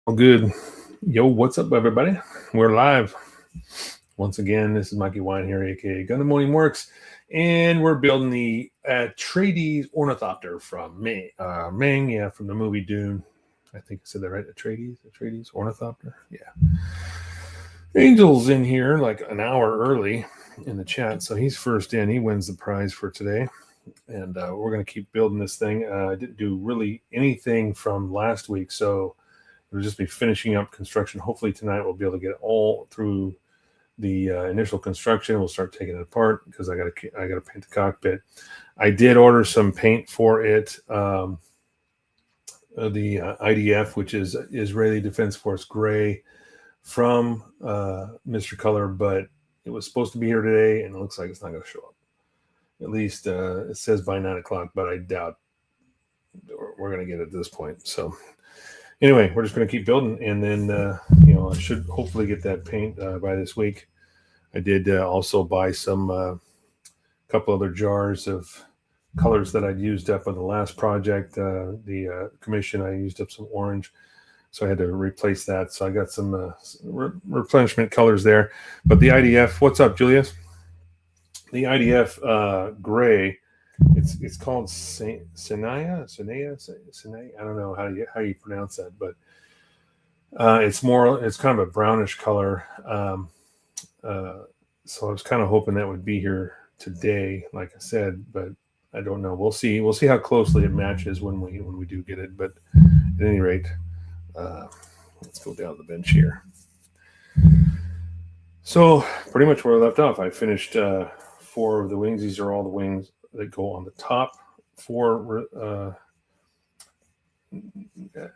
All good. Yo, what's up, everybody? We're live. Once again, this is Mikey Wine here, aka Gun the Morning Works, and we're building the Atreides Ornithopter from Meng, yeah, from the movie Dune. I think I said that right. Atreides Ornithopter. Yeah. Angel's in here like an hour early in the chat, so he's first in. He wins the prize for today. And we're going to keep building this thing. I didn't do really anything from last week, so we'll just be finishing up construction. Hopefully tonight we'll be able to get all through the initial construction. We'll start taking it apart because I got to paint the cockpit. I did order some paint for it. The IDF, which is Israeli Defense Force Gray, from Mr. Color, but it was supposed to be here today, and it looks like it's not going to show up. At least it says by 9 o'clock, but I doubt we're going to get it at this point. So anyway, we're just going to keep building, and then I should hopefully get that paint by this week. I did also buy some couple other jars of colors that I'd used up on the last project. The commission, I used up some orange, so I had to replace that. So I got some replenishment colors there. But the IDF, what's up, Julius? The IDF gray, it's called Sinaya. I don't know how you pronounce that, but it's kind of a brownish color. So I was kind of hoping that would be here today, like I said, but I don't know. We'll see. We'll see how closely it matches when we do get it. But at any rate, let's go down the bench here. So pretty much where I left off, I finished 4 of the wings. These are all the wings that go on the top. 4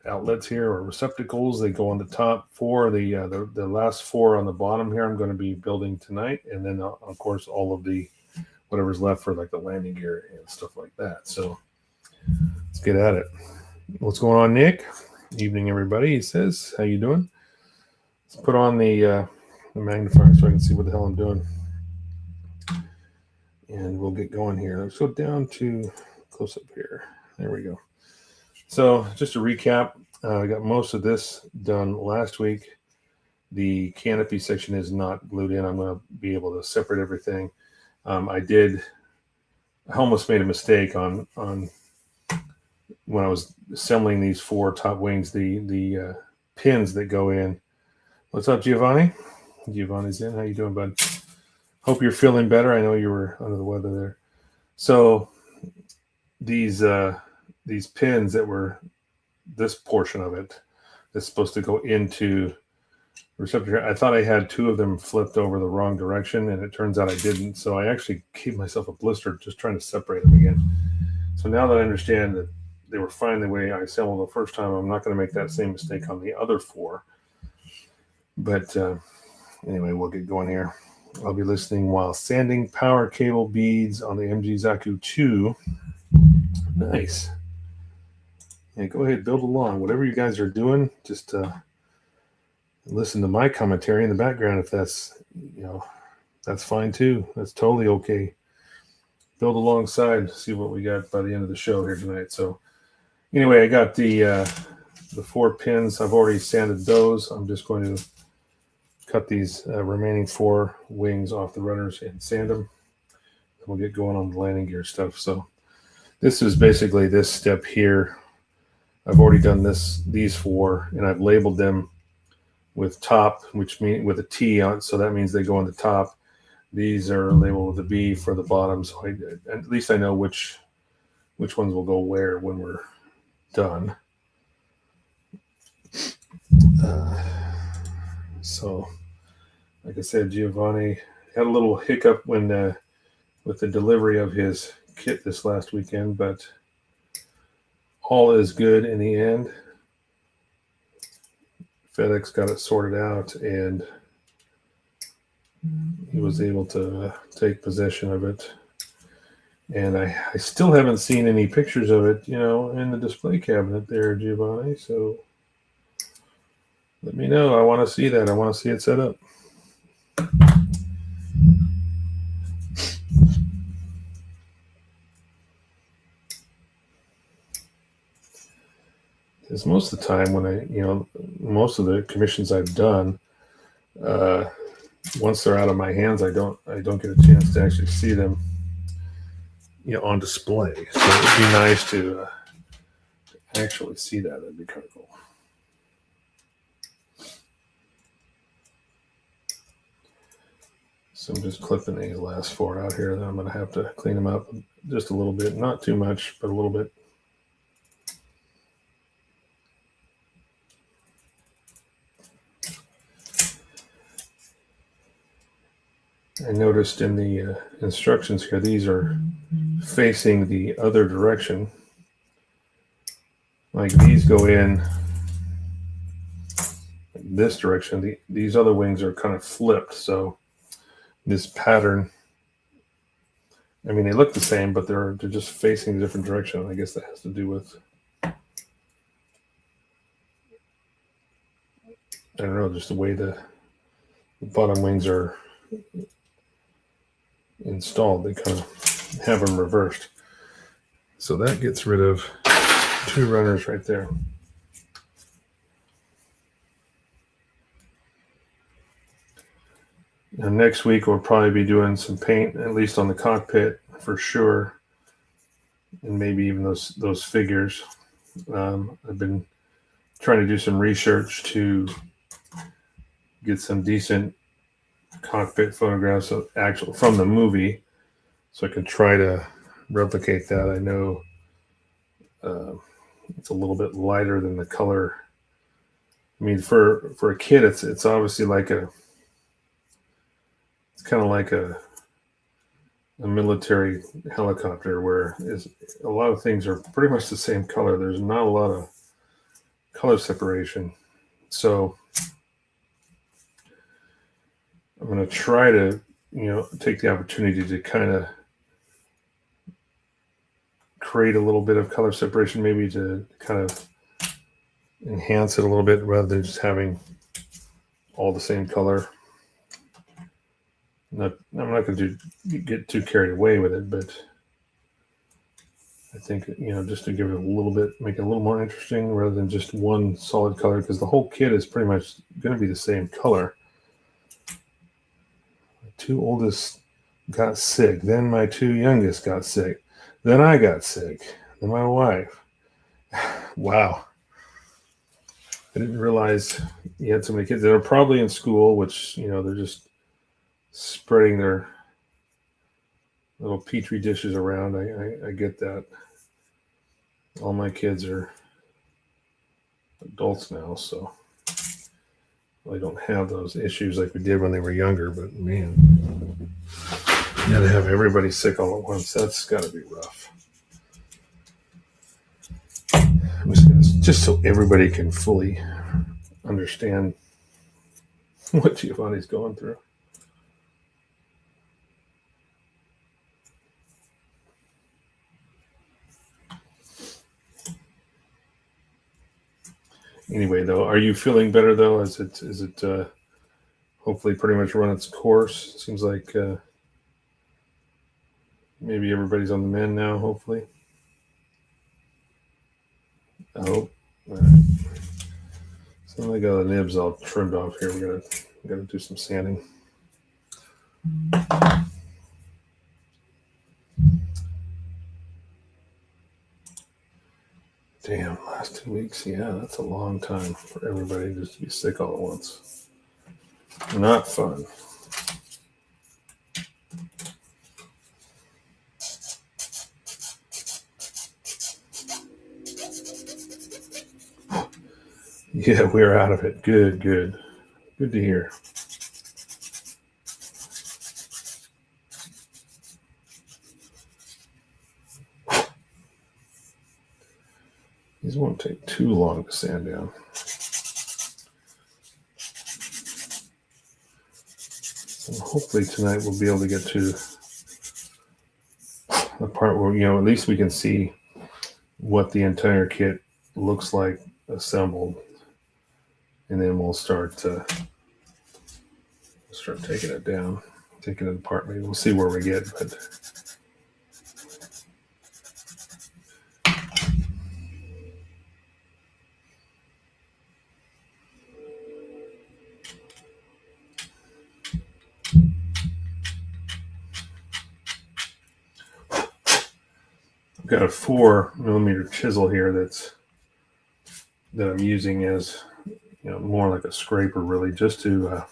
outlets here, or receptacles. They go on the top. 4 the last 4 on the bottom here I'm going to be building tonight, and then of course all of the whatever's left for like the landing gear and stuff like that. So let's get at it. What's going on, Nick? Evening, everybody. He says, how you doing? Let's put on the magnifier so I can see what the hell I'm doing, and we'll get going here. Let's go down to close up here. There we go. So just to recap, I got most of this done last week. The canopy section is not glued in. I'm going to be able to separate everything. I almost made a mistake on when I was assembling these 4 top wings, the pins that go in. What's up, Giovanni? Giovanni's in. How you doing, bud? Hope you're feeling better. I know you were under the weather there. So these pins that were this portion of it that's supposed to go into receptor. I thought I had 2 of them flipped over the wrong direction, and it turns out I didn't. So I actually gave myself a blister just trying to separate them again. So now that I understand that they were fine the way I assembled the first time, I'm not going to make that same mistake on the other 4. But anyway, we'll get going here. I'll be listening while sanding power cable beads on the MG Zaku 2. Nice. Yeah, go ahead, build along. Whatever you guys are doing, just listen to my commentary in the background. If that's, that's fine too. That's totally okay. Build alongside, see what we got by the end of the show here tonight. So anyway, I got the 4 pins. I've already sanded those. I'm just going to cut these remaining 4 wings off the runners and sand them. We'll get going on the landing gear stuff. So this is basically this step here. I've already done these 4, and I've labeled them with top, which means with a T on, so that means they go on the top. These are labeled with a B for the bottom, so at least I know which ones will go where when we're done. So, like I said, Giovanni had a little hiccup when with the delivery of his kit this last weekend, but all is good in the end. FedEx got it sorted out, and he was able to take possession of it. And I still haven't seen any pictures of it, in the display cabinet there, Giovanni. So let me know. I want to see that. I want to see it set up. Because most of the time when most of the commissions I've done, once they're out of my hands, I don't get a chance to actually see them, on display. So it'd be nice to actually see that. That'd be kind of cool. So I'm just clipping these last 4 out here. Then I'm going to have to clean them up just a little bit. Not too much, but a little bit. I noticed in the instructions here, these are facing the other direction. Like these go in this direction. These other wings are kind of flipped. So this pattern, I mean, they look the same, but they're just facing a different direction. I guess that has to do with, I don't know, just the way the bottom wings are installed. They kind of have them reversed. So that gets rid of 2 runners right there. Now next week we'll probably be doing some paint, at least on the cockpit for sure, and maybe even those figures. I've been trying to do some research to get some decent cockpit photographs of actual from the movie, so I can try to replicate that. I know it's a little bit lighter than the color. I mean, for a kid, it's obviously like it's kind of like a military helicopter, where a lot of things are pretty much the same color. There's not a lot of color separation. So I'm going to try to, take the opportunity to kind of create a little bit of color separation, maybe to kind of enhance it a little bit rather than just having all the same color. I'm not going to get too carried away with it, but I think, just to give it a little bit, make it a little more interesting rather than just one solid color, because the whole kit is pretty much going to be the same color. My 2 oldest got sick. Then my 2 youngest got sick. Then I got sick. Then my wife. Wow. I didn't realize you had so many kids that are probably in school, which, they're just spreading their little petri dishes around. I get that. All my kids are adults now, so I don't have those issues like we did when they were younger. But man, you gotta have everybody sick all at once. That's got to be rough. I'm just so everybody can fully understand what Giovanni's going through. Anyway, though, are you feeling better though? Is it hopefully pretty much run its course? It seems like maybe everybody's on the mend now. Hopefully, I hope. So I got the nibs all trimmed off here. We gotta do some sanding. Damn, last 2 weeks. Yeah, that's a long time for everybody just to be sick all at once. Not fun. Yeah, we're out of it. Good to hear. These won't take too long to sand down. So hopefully tonight we'll be able to get to the part where, at least we can see what the entire kit looks like assembled. And then we'll start taking it down, taking it apart. Maybe we'll see where we get, but got a 4mm chisel here that I'm using as more like a scraper, really, just to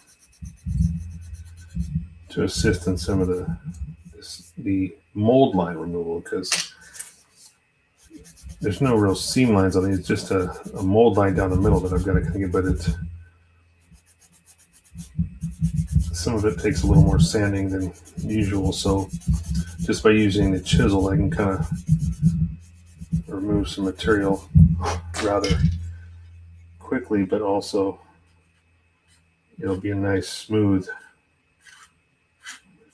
assist in some of the mold line removal, because there's no real seam lines on these. It's just a mold line down the middle that I've got to kind of get, but some of it takes a little more sanding than usual. So just by using the chisel, I can kind of remove some material rather quickly, but also it'll be a nice smooth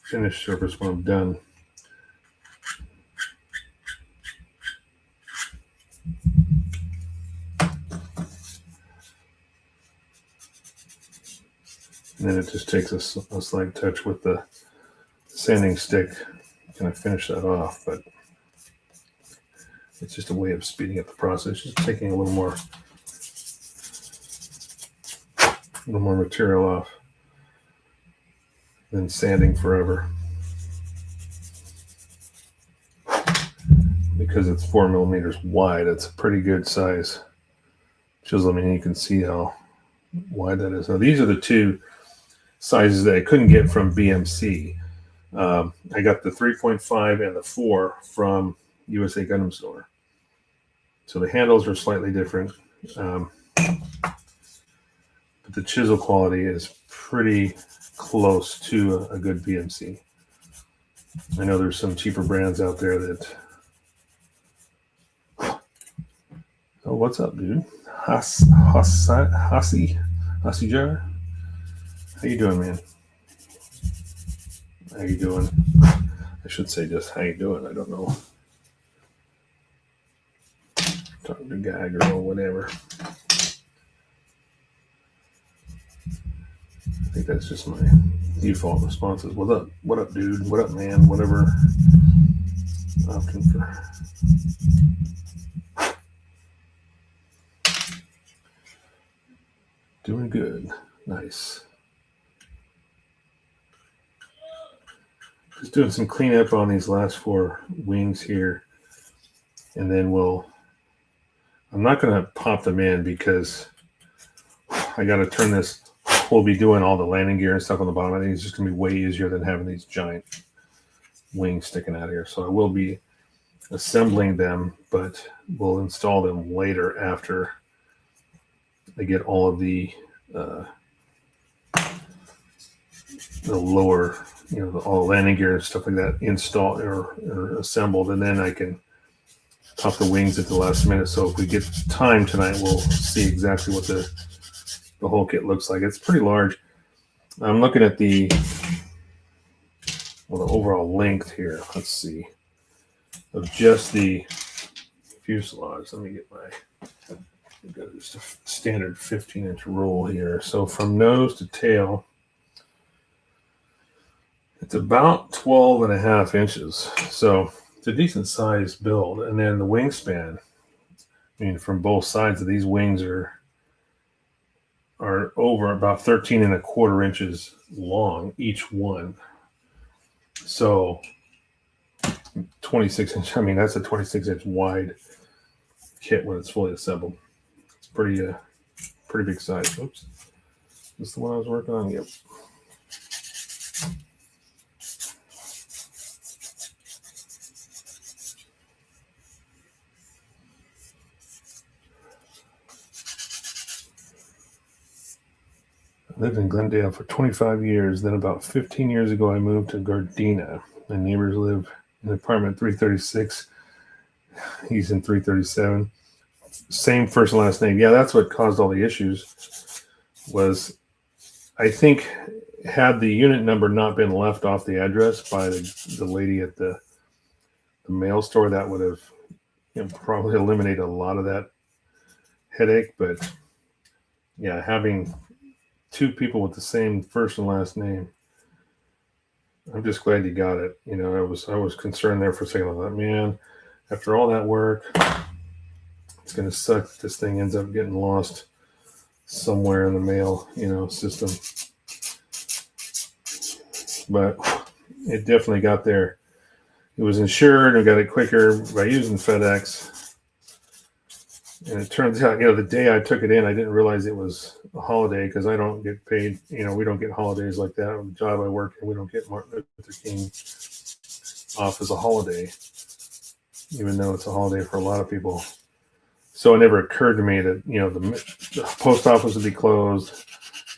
finished surface when I'm done. And then it just takes a slight touch with the sanding stick to kind of finish that off, but it's just a way of speeding up the process, just taking a little more material off than sanding forever. Because it's 4mm wide, it's a pretty good size chisel. I mean, you can see how wide that is. Now, these are the two sizes that I couldn't get from BMC. I got the 3.5 and the 4 from USA Gundam Store. So the handles are slightly different, but the chisel quality is pretty close to a good BMC. I know there's some cheaper brands out there that... Oh, what's up, dude? Hasi Jar? How you doing, man? How you doing? I should say just how you doing. I don't know. Talking to guy, girl, whatever. I think that's just my default responses. What up? What up, dude? What up, man? Whatever. Opting for... Doing good. Nice. Just doing some cleanup on these last 4 wings here. And then I'm not going to pop them in because I got to turn this. We'll be doing all the landing gear and stuff on the bottom. I think it's just going to be way easier than having these giant wings sticking out here. So I will be assembling them, but we'll install them later after I get all of the lower, all the landing gear and stuff like that installed or assembled, and then I can pop the wings at the last minute. So if we get time tonight, we'll see exactly what the whole kit looks like. It's pretty large. I'm looking at the overall length here. Let's see, of just the fuselage. Let me get I've got just a standard 15-inch roll here. So from nose to tail, it's about 12.5 inches. So it's a decent sized build. And then the wingspan, I mean, from both sides of these wings are over about 13.25 inches long, each one. So 26 inch, I mean, that's a 26-inch wide kit when it's fully assembled. Pretty big size. Oops. Is this the one I was working on? Yep. I lived in Glendale for 25 years. Then about 15 years ago, I moved to Gardena. My neighbors live in apartment 336. He's in 337. Same first and last name. Yeah, that's what caused all the issues. Was, I think, had the unit number not been left off the address by the lady at the mail store, that would have probably eliminated a lot of that headache. But yeah, having 2 people with the same first and last name, I'm just glad you got it. I was concerned there for a second. I thought, man, after all that work, it's going to suck if this thing ends up getting lost somewhere in the mail, system. But it definitely got there it was insured and got it quicker by using FedEx. And it turns out, the day I took it in, I didn't realize it was a holiday because I don't get paid. We don't get holidays like that on the job I work in. We don't get Martin Luther King off as a holiday, even though it's a holiday for a lot of people. So it never occurred to me that, the post office would be closed.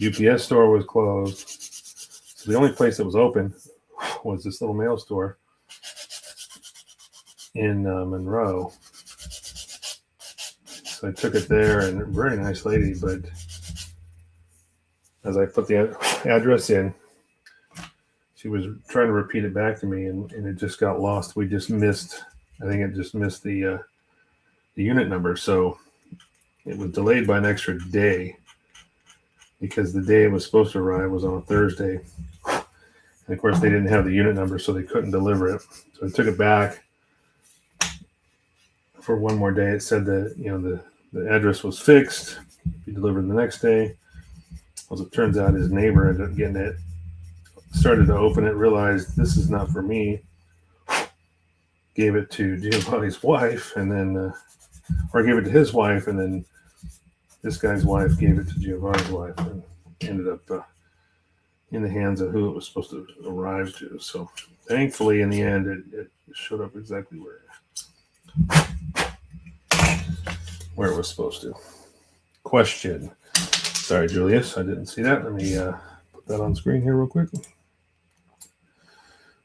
UPS store was closed. So the only place that was open was this little mail store in Monroe. So I took it there, and a very nice lady, but as I put the address in, she was trying to repeat it back to me, and it just got lost. We just missed, I think it just missed the unit number. So it was delayed by an extra day because the day it was supposed to arrive was on a Thursday. And of course, they didn't have the unit number, so they couldn't deliver it. So I took it back for one more day. It said that, the address was fixed, be delivered the next day. As it turns out, his neighbor ended up getting it, started to open it, realized this is not for me, gave it to Giovanni's wife, and then, or gave it to his wife, and then this guy's wife gave it to Giovanni's wife, and ended up in the hands of who it was supposed to arrive to. So thankfully, in the end, it showed up exactly where it was supposed to. Question. Sorry, Julius, I didn't see that. Let me put that on screen here real quick.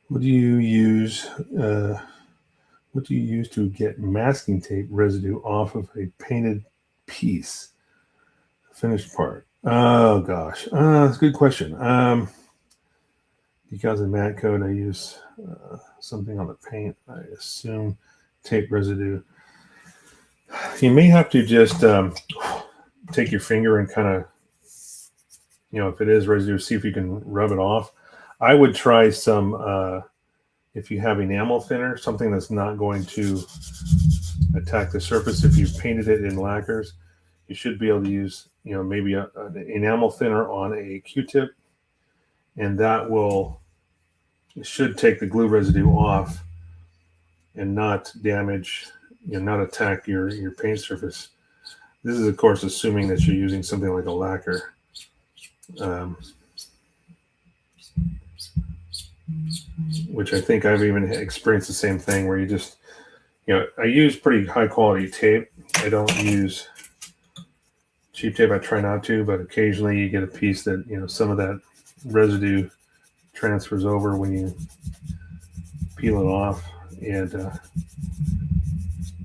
What do you use to get masking tape residue off of a painted piece? Finished part. Oh gosh, that's a good question. Because of matte coat, I use something on the paint. I assume tape residue. You may have to just take your finger and kind of, if it is residue, see if you can rub it off. I would try some, if you have enamel thinner, something that's not going to attack the surface. If you've painted it in lacquers, you should be able to use, maybe an enamel thinner on a Q-tip, and it should take the glue residue off and not damage, not attack your paint surface. This is, of course, assuming that you're using something like a lacquer. Which I think I've even experienced the same thing where you just, I use pretty high quality tape. I don't use cheap tape. I try not to, but occasionally you get a piece that, some of that residue transfers over when you peel it off. And,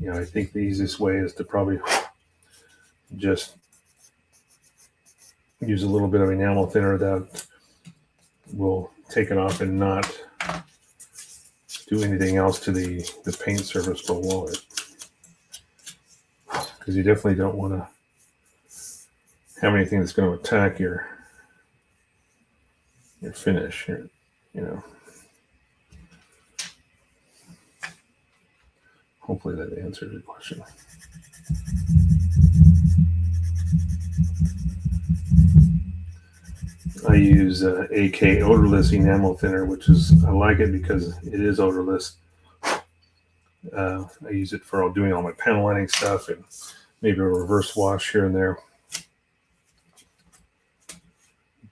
I think the easiest way is to probably just use a little bit of enamel thinner that will take it off and not do anything else to the paint surface below it. Because you definitely don't want to have anything that's going to attack your finish, Hopefully that answers your question. I use AK odorless enamel thinner, I like it because it is odorless. I use it for doing all my panel lining stuff and maybe a reverse wash here and there.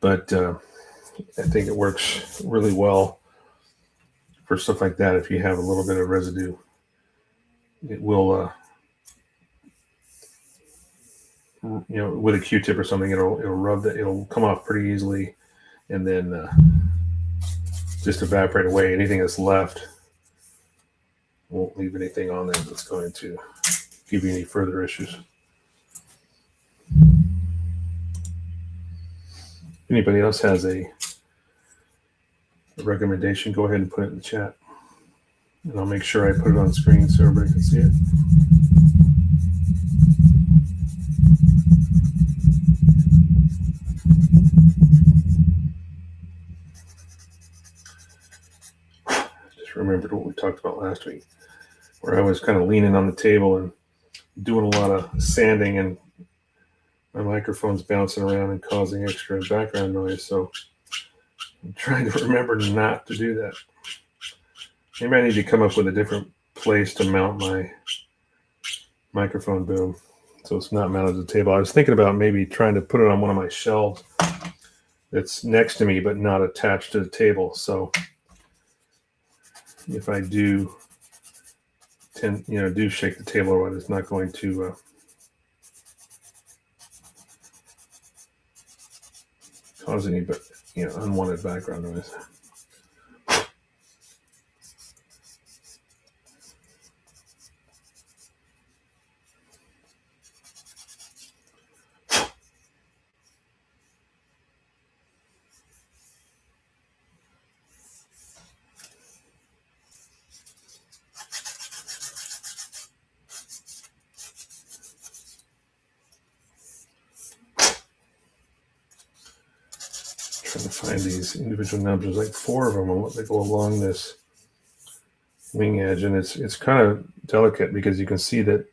But I think it works really well for stuff like that. If you have a little bit of residue, it will, with a Q-tip or something, it'll rub that. It'll come off pretty easily, and then just evaporate away. Anything that's left won't leave anything on there that's going to give you any further issues. If anybody else has a recommendation, go ahead and put it in the chat, and I'll make sure I put it on screen so everybody can see it. Just remembered what we talked about last week, where I was kind of leaning on the table and doing a lot of sanding, and my microphone's bouncing around and causing extra background noise. So I'm trying to remember not to do that. maybe I need to come up with a different place to mount my microphone boom, so it's not mounted to the table. I was thinking about maybe trying to put it on one of my shelves that's next to me, but not attached to the table. So if I do shake the table or what, it's not going to cause any, unwanted background noise. Trying to find these individual nubs. There's like 4 of them that go along this wing edge, and it's kind of delicate because you can see that.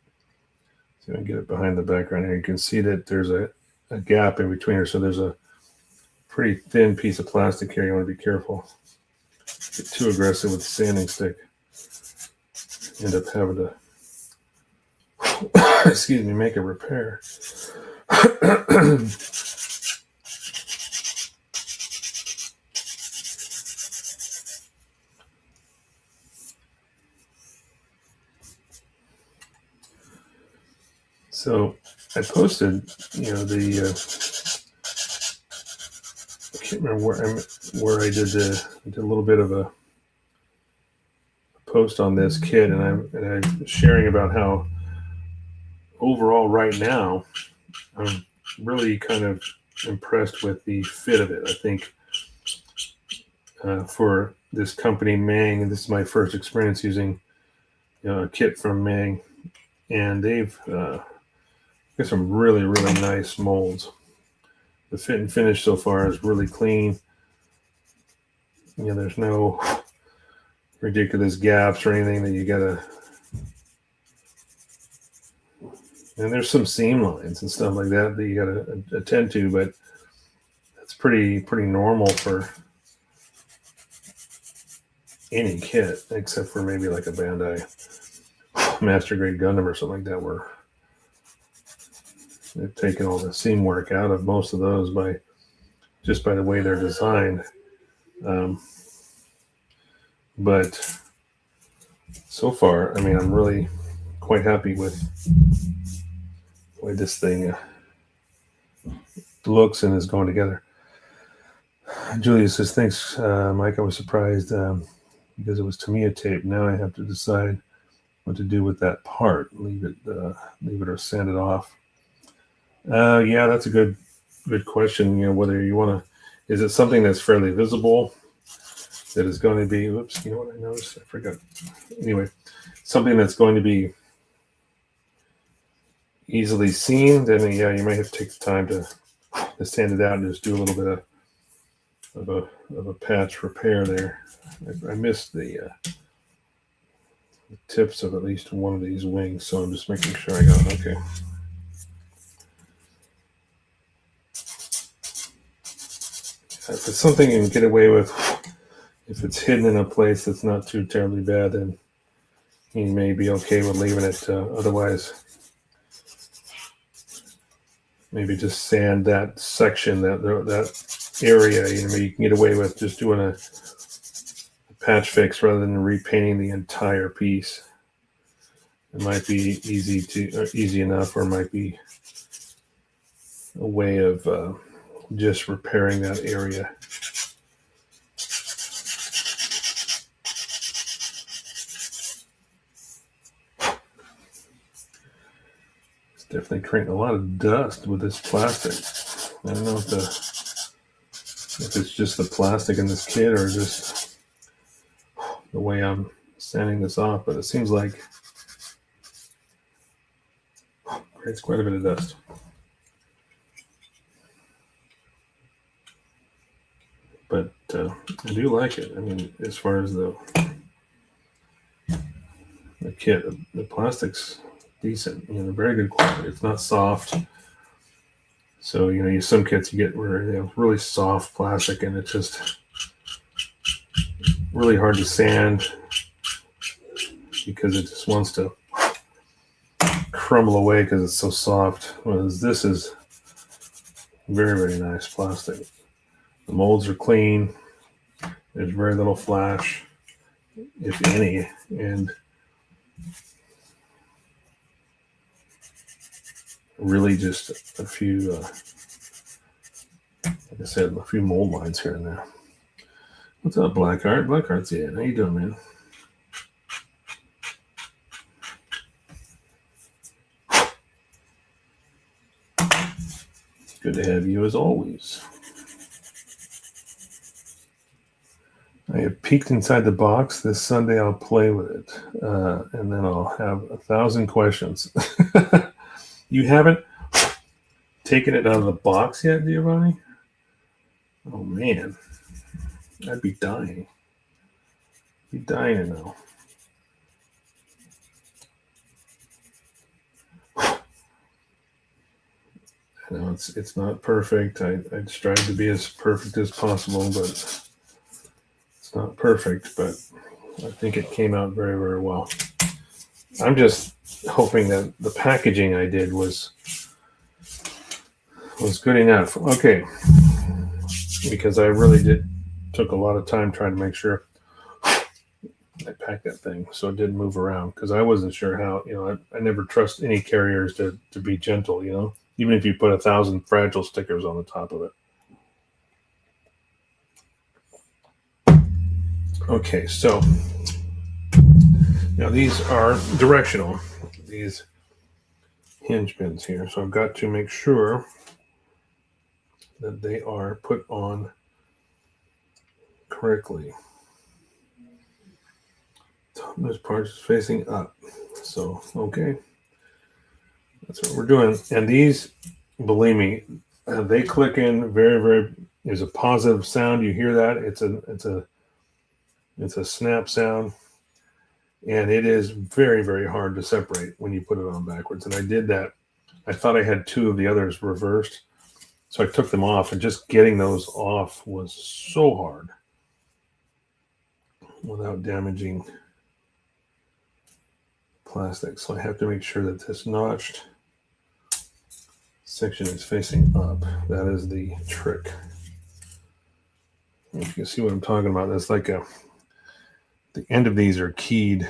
So I get it behind the background here. You can see that there's a gap in between her, so there's a pretty thin piece of plastic here. You want to be careful. Get too aggressive with the sanding stick, end up having to make a repair. So I posted, I can't remember where I did a little bit of a post on this kit, and I'm sharing about how overall right now I'm really kind of impressed with the fit of it. I think for this company Meng, this is my first experience using a kit from Meng, and they've got some really, really nice molds. The fit and finish so far is really clean. There's no ridiculous gaps or anything that you gotta. And there's some seam lines and stuff like that you gotta attend to, but that's pretty normal for any kit, except for maybe like a Bandai Master Grade Gundam or something like that, where they've taken all the seam work out of most of those by the way they're designed. But so far, I'm really quite happy with the way this thing looks and is going together. Julia says, thanks, Mike. I was surprised because it was Tamiya tape. Now I have to decide what to do with that part. Leave it or sand it off. Yeah, that's a good question. Whether you want to, is it something that's fairly visible, that is going to be, oops, you know what I noticed? I forgot. Anyway, something that's going to be easily seen, then yeah, you might have to take the time to sand it out and just do a little bit of a patch repair there. I missed the tips of at least one of these wings, so I'm just making sure I got it okay. If it's something you can get away with, if it's hidden in a place that's not too terribly bad, then you may be okay with leaving it. Otherwise, maybe just sand that section, that area. You can get away with just doing a patch fix rather than repainting the entire piece. It might be easy enough, or it might be a way of just repairing that area. It's definitely creating a lot of dust with this plastic. I don't know if it's just the plastic in this kit or just the way I'm sanding this off, but it seems like it creates quite a bit of dust. But I do like it. As far as the kit, the plastic's decent. Very good quality. It's not soft. So some kits you get where they have really soft plastic, and it's just really hard to sand. because it just wants to crumble away because it's so soft. Whereas this is very, very nice plastic. The molds are clean. There's very little flash, if any, and really just a few, like I said, a few mold lines here and there. What's up, Blackheart? Blackheart's in. How you doing, man? Good to have you as always. I have peeked inside the box. This Sunday I'll play with it, and then I'll have 1,000 questions. You haven't taken it out of the box yet, Giovanni? Oh, man. I'd be dying. Be dying to know. I know it's not perfect. I strive to be as perfect as possible, but it's not perfect. But I think it came out very, very well. I'm just hoping that the packaging I did was good enough. Okay, because I really took a lot of time trying to make sure I packed that thing so it didn't move around, because I wasn't sure how. I never trust any carriers to be gentle. Even if you put 1,000 fragile stickers on the top of it. Okay, so now these are directional, these hinge pins here. So I've got to make sure that they are put on correctly. This part is facing up. So, okay. That's what we're doing. And these, believe me, they click in very, very, there's a positive sound. You hear that? It's a snap sound. And it is very, very hard to separate when you put it on backwards. And I did that. I thought I had 2 of the others reversed. So I took them off, and just getting those off was so hard without damaging plastic. So I have to make sure that this notched section is facing up. That is the trick. If you can see what I'm talking about, that's like the end of these are keyed.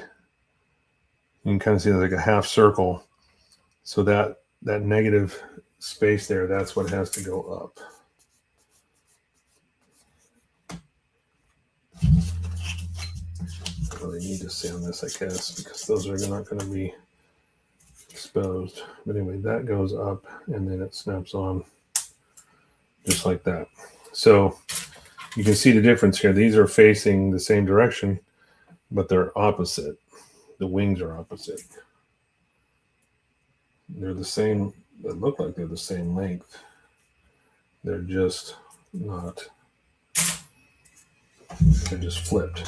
You can kind of see like a half circle. So that negative space there, that's what has to go up. I really need to stay on this, I guess, because those are not going to be exposed. But anyway, that goes up, and then it snaps on just like that. So you can see the difference here. These are facing the same direction, but they're opposite. The wings are opposite. They're the same. They look like they're the same length. They're just not. They're just flipped.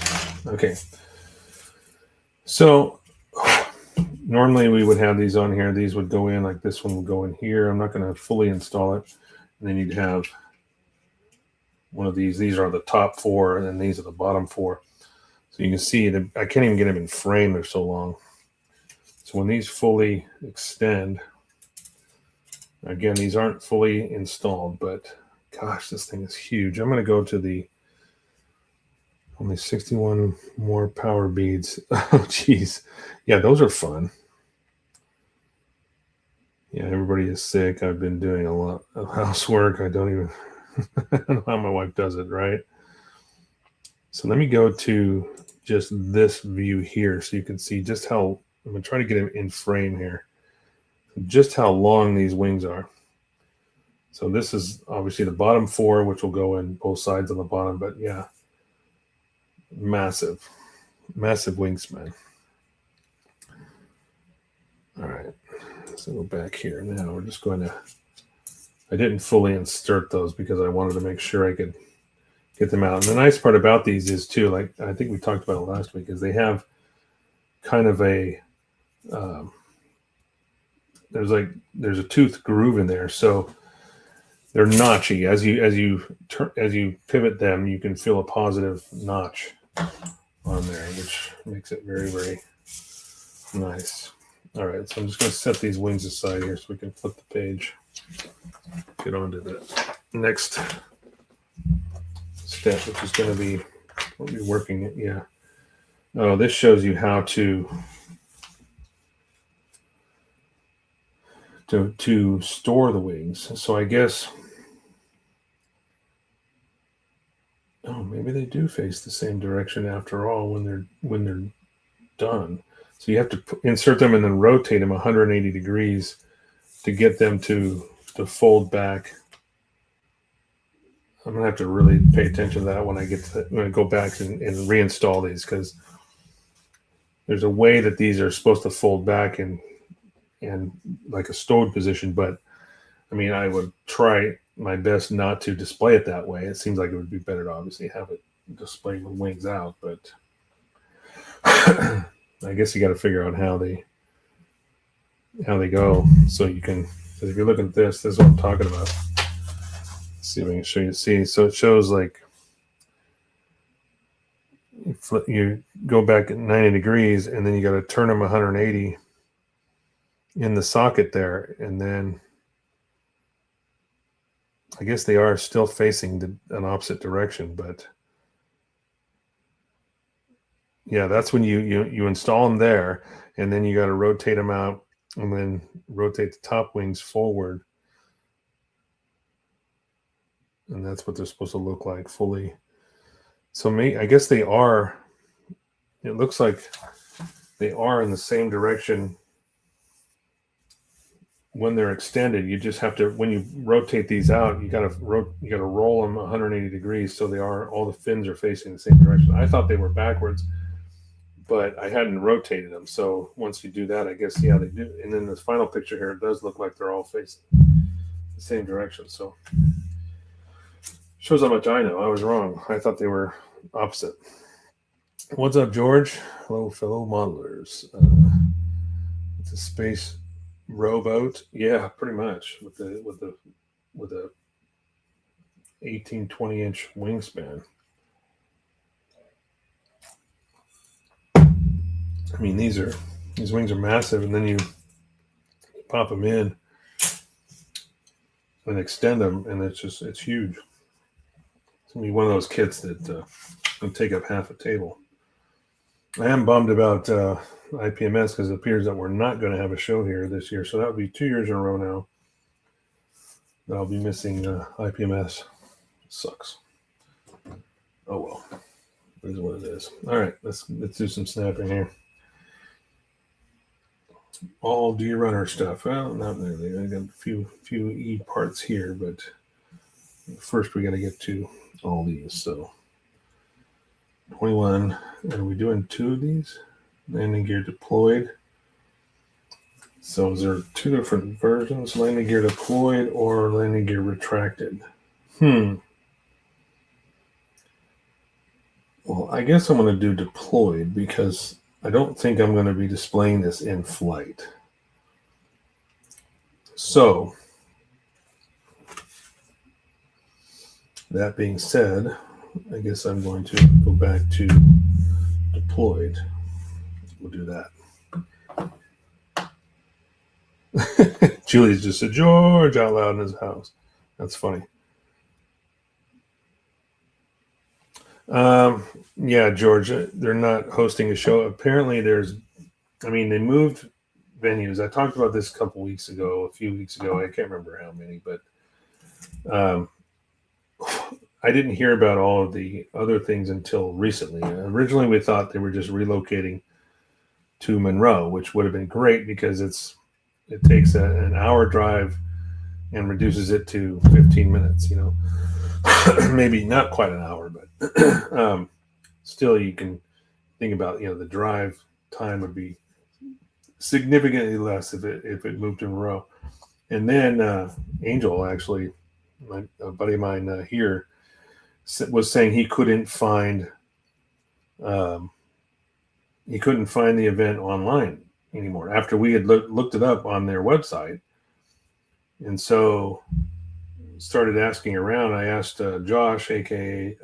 Okay. So normally we would have these on here. These would go in, like this one would go in here. I'm not going to fully install it. And then you'd have one of these. These are the top 4, and then these are the bottom 4. So you can see that I can't even get them in frame. They're so long. So when these fully extend, again, these aren't fully installed, but gosh, this thing is huge. I'm going to go to the only 61 more power beads. Oh, geez. Yeah, those are fun. Yeah, everybody is sick. I've been doing a lot of housework. I don't even I don't know how my wife does it, right? So let me go to just this view here so you can see just how, I'm going to try to get him in frame here, just how long these wings are. So this is obviously the bottom 4, which will go in both sides on the bottom, but yeah, massive wingspan. All right, so go back here. Now we're just going to, I didn't fully insert those because I wanted to make sure I could get them out. And the nice part about these is too, like I think we talked about it last week, is they have kind of a, there's a tooth groove in there. So they're notchy. As you pivot them, you can feel a positive notch on there, which makes it very, very Nice. All right, so I'm just going to set these wings aside here so we can flip the page. Get on to the next step, which is going to be, we'll be working it. Yeah. Oh, this shows you how to store the wings. So I guess, oh, maybe they do face the same direction after all when they're done. So you have to insert them and then rotate them 180 degrees to get them to fold back. I'm gonna have to really pay attention to that when I go back and reinstall these, because there's a way that these are supposed to fold back and like a stowed position, but I mean, I would try my best not to display it that way. It seems like it would be better to obviously have it displayed with wings out, but I guess you got to figure out how they go. So you can, because if you're looking at this is what I'm talking about. Let's see if I can show you. See, so it shows like you go back at 90 degrees, and then you got to turn them 180 in the socket there, and then I guess they are still facing an opposite direction, but yeah, that's when you install them there, and then you got to rotate them out, and then rotate the top wings forward, and that's what they're supposed to look like fully. So I guess they are. It looks like they are in the same direction when they're extended. You just have to, when you rotate these out, you got to roll them 180 degrees so all the fins are facing the same direction. I thought they were backwards, but I hadn't rotated them. So once you do that, I guess, yeah, they do. And then this final picture here, it does look like they're all facing the same direction. So shows how much I know. I was wrong. I thought they were opposite. What's up, George? Hello, fellow modelers. It's a space rowboat. Yeah, pretty much with a 18-20 inch wingspan. I mean, these wings are massive, and then you pop them in and extend them, and it's huge. It's gonna be one of those kits that can take up half a table. I am bummed about IPMS, because it appears that we're not going to have a show here this year. So that would be 2 years in a row now that I'll be missing IPMS. Sucks. Oh well, it is what it is. All right, let's do some snapping here. All D-runner stuff. Well, not really. I got a few E parts here, but first we got to get to all these. So 21. Are we doing 2 of these? Landing gear deployed. So is there 2 different versions? Landing gear deployed or landing gear retracted? Well, I guess I'm going to do deployed, because I don't think I'm going to be displaying this in flight. So that being said, I guess I'm going to go back to deployed. We'll do that. Julie's just said George out loud in his house. That's funny. Yeah, George, they're not hosting a show. Apparently they moved venues. I talked about this a few weeks ago. I can't remember how many, but I didn't hear about all of the other things until recently. Originally, we thought they were just relocating to Monroe, which would have been great, because it takes an hour drive and reduces it to 15 minutes, maybe not quite an hour, but still you can think about, the drive time would be significantly less if it moved to Monroe. And then Angel, actually, a buddy of mine here, was saying he couldn't find the event online anymore after we had looked it up on their website. And so started asking around. I asked Josh, aka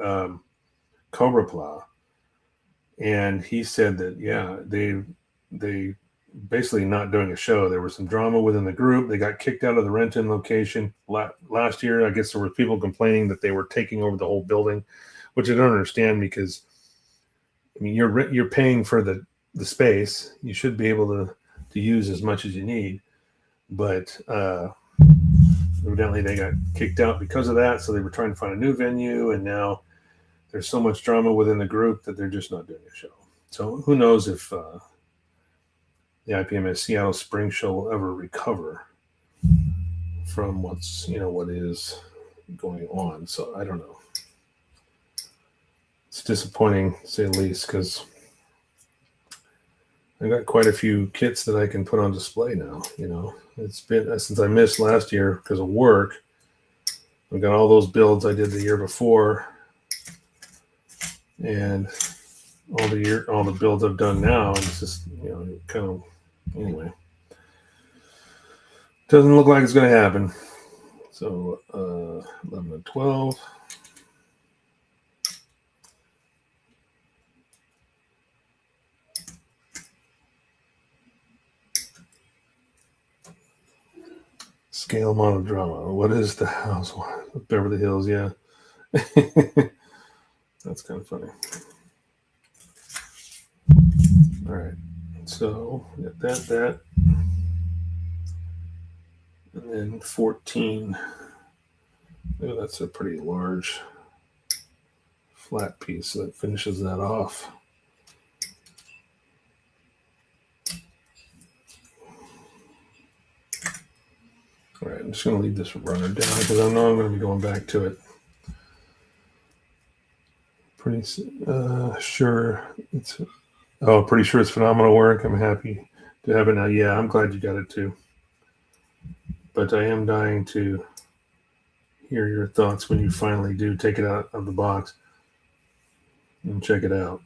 Cobra Pla, and he said that, yeah, they basically not doing a show. There was some drama within the group. They got kicked out of the Renton location last year. I guess there were people complaining that they were taking over the whole building, which I don't understand because, I mean, you're paying for the space. You should be able to use as much as you need. But evidently they got kicked out because of that. So they were trying to find a new venue, and now there's so much drama within the group that they're just not doing a show. So who knows if the IPMS Seattle Spring Show will ever recover from what is going on. So I don't know. It's disappointing, to say the least, because I got quite a few kits that I can put on display now. It's been since I missed last year because of work. I've got all those builds I did the year before, and all the builds I've done now. It's just kind of anyway. Doesn't look like it's going to happen. So 11 and 12. Scale monodrama. What is the house? Beverly Hills, yeah. That's kind of funny. All right. So we got that. And then 14. Oh, that's a pretty large flat piece. So that finishes that off. All right, I'm just going to leave this runner down because I know I'm going to be going back to it. Pretty sure it's phenomenal work. I'm happy to have it now. Yeah, I'm glad you got it too. But I am dying to hear your thoughts when you finally do take it out of the box and check it out.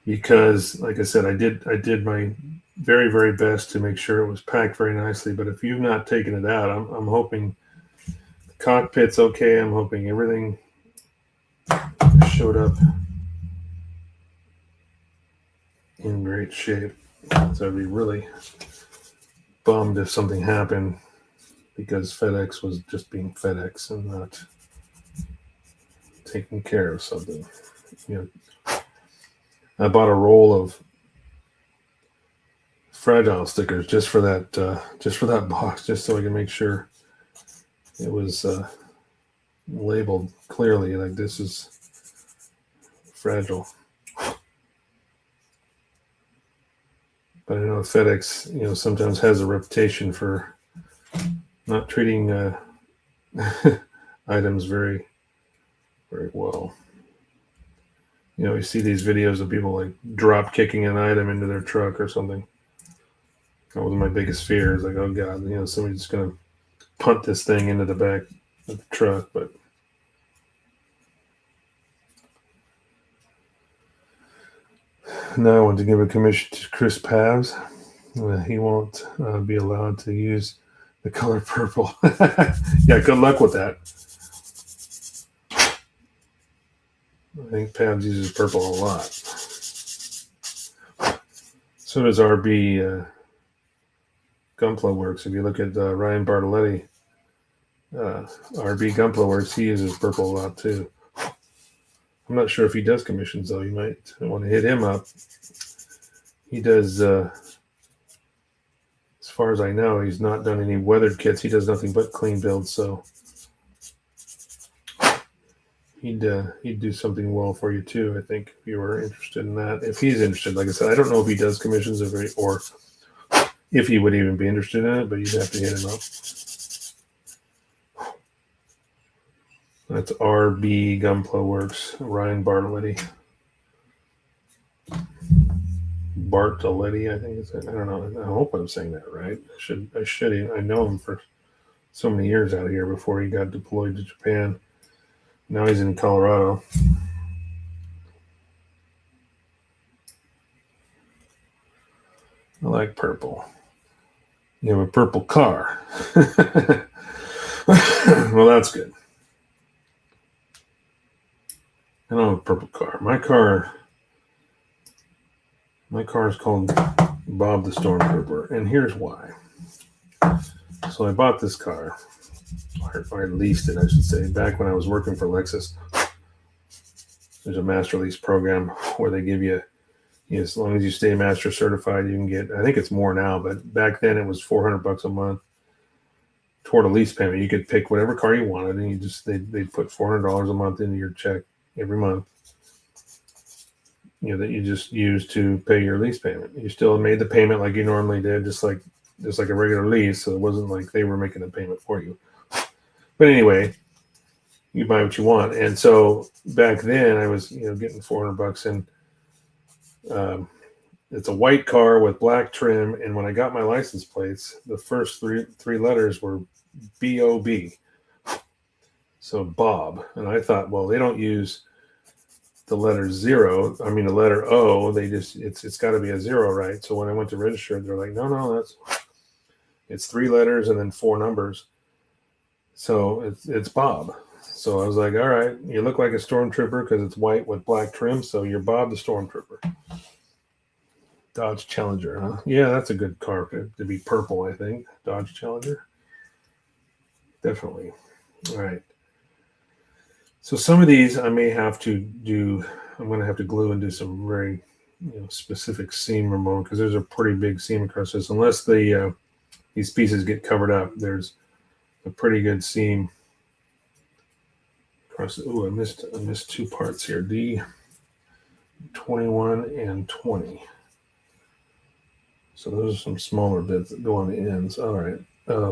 Because, like I said, I did my very, very best to make sure it was packed very nicely. But if you've not taken it out, I'm hoping the cockpit's okay. I'm hoping everything showed up in great shape. So I'd be really bummed if something happened because FedEx was just being FedEx and not taking care of something. I bought a roll of fragile stickers just for that box, just so I can make sure it was labeled clearly, like this is fragile. But I know FedEx, sometimes has a reputation for not treating items very, very well. You see these videos of people like drop kicking an item into their truck or something. That was my biggest fear. Is like, oh God, somebody's just gonna punt this thing into the back of the truck. But now I want to give a commission to Chris Pavs. He won't be allowed to use the color purple. Yeah, good luck with that. I think Pabs uses purple a lot. So does RB Gunpla Works. If you look at Ryan Bartoletti, RB Gunpla Works, he uses purple a lot too. I'm not sure if he does commissions though. You might want to hit him up. He does, as far as I know, he's not done any weathered kits. He does nothing but clean builds, so he'd do something well for you too. I think if you were interested in that. If he's interested, like I said, I don't know if he does commissions or if he would even be interested in it, but you'd have to hit him up. That's RB Gunpla Works, Ryan Bartoletti. Bartoletti, I think it's. I don't know. I hope I'm saying that right. I should. I know him for so many years out here before he got deployed to Japan. Now he's in Colorado. I like purple. You have a purple car. Well, that's good. I don't have a purple car. My car is called Bob the Stormtrooper, and here's why. So I bought this car, or I leased it, I should say, back when I was working for Lexus. There's a master lease program where they give you, as long as you stay master certified, you can get, I think it's more now, but back then it was $400 a month toward a lease payment. You could pick whatever car you wanted, and they'd put $400 a month into your check every month, that you just use to pay your lease payment. You still made the payment like you normally did, just like a regular lease. So it wasn't like they were making a payment for you. But anyway, you buy what you want. And so back then I was, getting $400, and it's a white car with black trim. And when I got my license plates, the first three letters were BOB. So Bob. And I thought, well, they don't use the letter zero. I mean, the letter O, it's got to be a zero, right? So when I went to register, they're like, no, it's 3 letters and then 4 numbers. So it's Bob. So I was like, all right, you look like a stormtrooper because it's white with black trim. So you're Bob the Stormtrooper. Dodge Challenger, huh? Yeah, that's a good car to be purple, I think. Dodge Challenger. Definitely. All right. So some of these I may have to do, I'm going to have to glue and do some very specific seam removal because there's a pretty big seam across this. Unless these pieces get covered up, there's a pretty good seam across. Oh, I missed 2 parts here. D21 and 20. So those are some smaller bits that go on the ends. All right.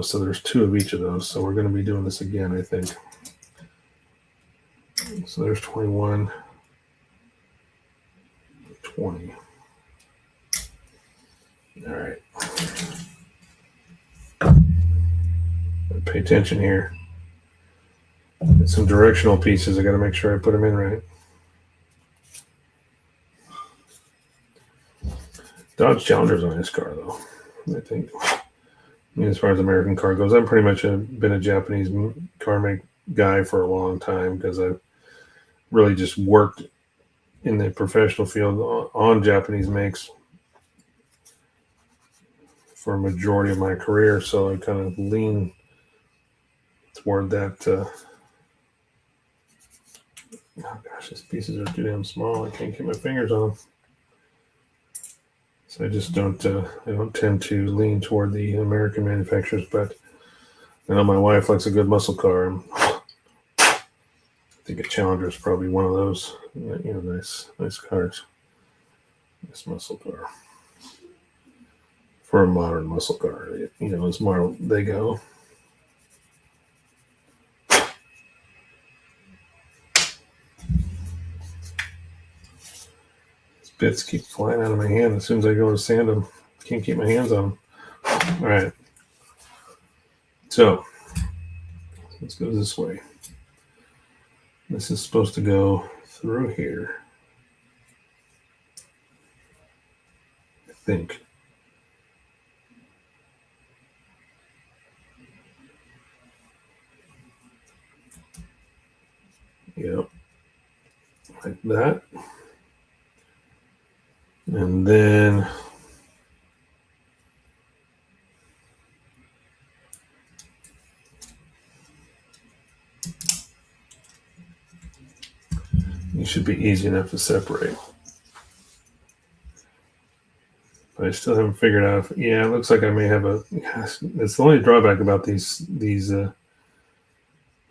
So there's 2 of each of those. So we're going to be doing this again, I think. So there's 21, 20. All right. Pay attention here. Get some directional pieces. I got to make sure I put them in right. Dodge Challenger's on his car, though, I think. As far as American car goes, I've pretty much been a Japanese car make guy for a long time because I've really just worked in the professional field on Japanese makes for a majority of my career. So I kind of lean toward that. Oh gosh, these pieces are too damn small. I can't get my fingers on them. So I just don't tend to lean toward the American manufacturers, but I know my wife likes a good muscle car. I think a Challenger is probably one of those, nice cars. Nice muscle car. For a modern muscle car, as modern they go. Bits keep flying out of my hand as soon as I go to sand them. Can't keep my hands on them. All right. So let's go this way. This is supposed to go through here, I think. Yep. Like that. And then it should be easy enough to separate. But I still haven't figured out it looks like I may have it's the only drawback about these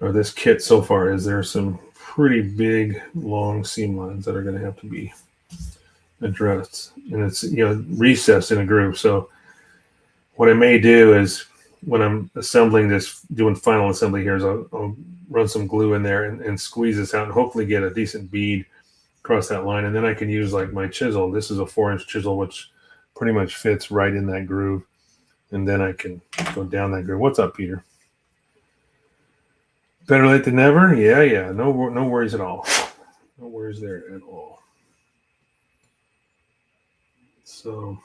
or this kit so far is there are some pretty big long seam lines that are going to have to be addressed, and it's recessed in a groove. So what I may do is when I'm assembling this, doing final assembly here, is I'll run some glue in there and squeeze this out and hopefully get a decent bead across that line, and then I can use like my chisel. This is a 4-inch chisel which pretty much fits right in that groove, and then I can go down that groove. What's up, Peter? Better late than never. Yeah. No worries at all. No worries there at all. So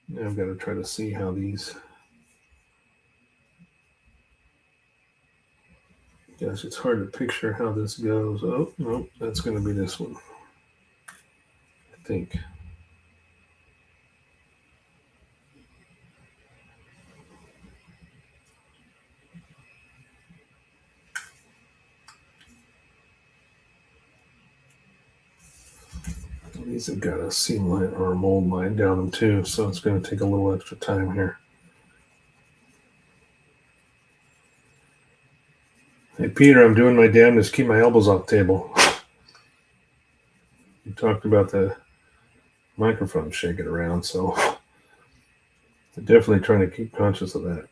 now I've got to try to see how these. Got Gosh, it's hard to picture how this goes. Oh, no, that's going to be this one, I think. These have got a seam line or a mold line down them too, so it's going to take a little extra time here. Hey, Peter, I'm doing my damnedest to keep my elbows off the table. You talked about the microphone shaking around, so I'm definitely trying to keep conscious of that.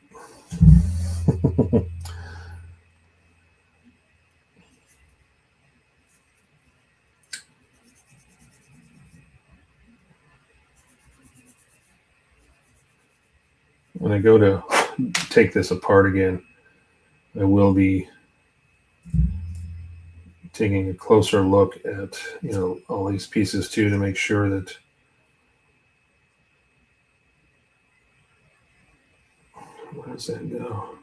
When I go to take this apart again, I will be taking a closer look at, all these pieces too, to make sure that where does that go?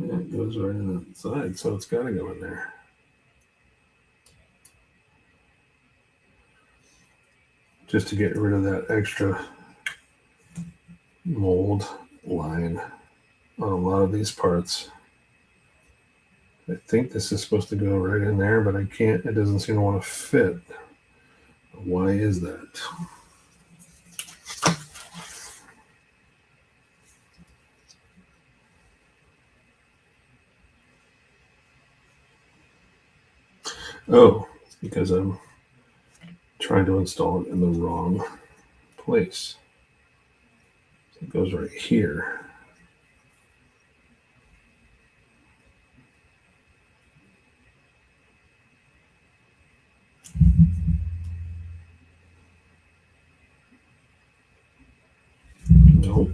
It goes right in the side, so it's got to go in there. Just to get rid of that extra mold line on a lot of these parts. I think this is supposed to go right in there, but I can't. It doesn't seem to want to fit. Why is that? Oh, it's because I'm trying to install it in the wrong place. It goes right here. Nope.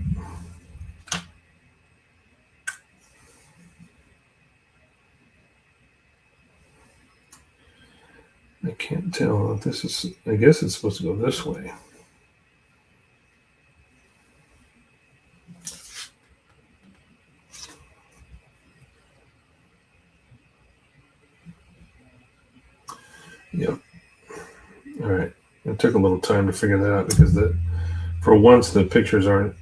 I can't tell if this is, I guess it's supposed to go this way. Yep. All right. It took a little time to figure that out because for once the pictures aren't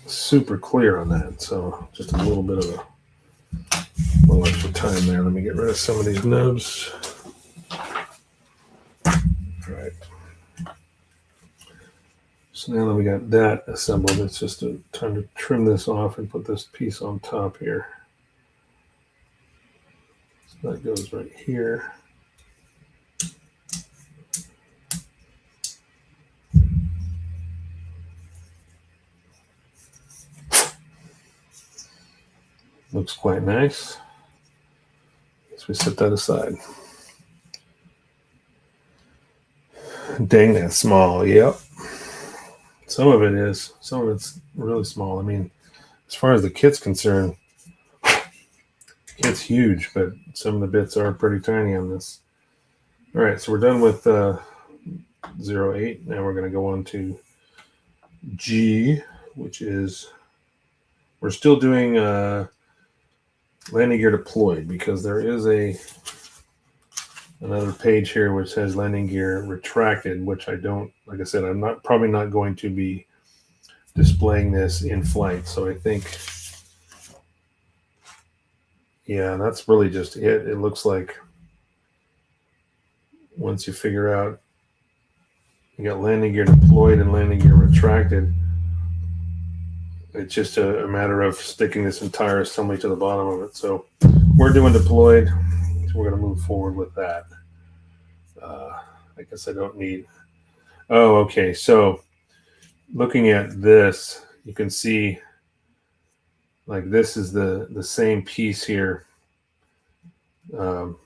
super clear on that. So just a little bit of a little extra time there. Let me get rid of some of these nubs. All right. So now that we got that assembled, it's just time to trim this off and put this piece on top here. So that goes right here. Looks quite nice. As we set that aside. Dang, that's small. Yep. Some of it is. Some of it's really small. I mean, as far as the kit's concerned, it's huge, but some of the bits are pretty tiny on this. All right, so we're done with 08. Now we're going to go on to G, which is, we're still doing landing gear deployed because there is another page here which says landing gear retracted, which I don't, like I said, I'm probably not going to be displaying this in flight. So I think, yeah, that's really just it. It looks like once you figure out you got landing gear deployed and landing gear retracted, it's just a matter of sticking this entire assembly to the bottom of it. So we're doing deployed, so we're going to move forward with that. I guess I don't need. Oh, okay. So looking at this, you can see like this is the same piece here on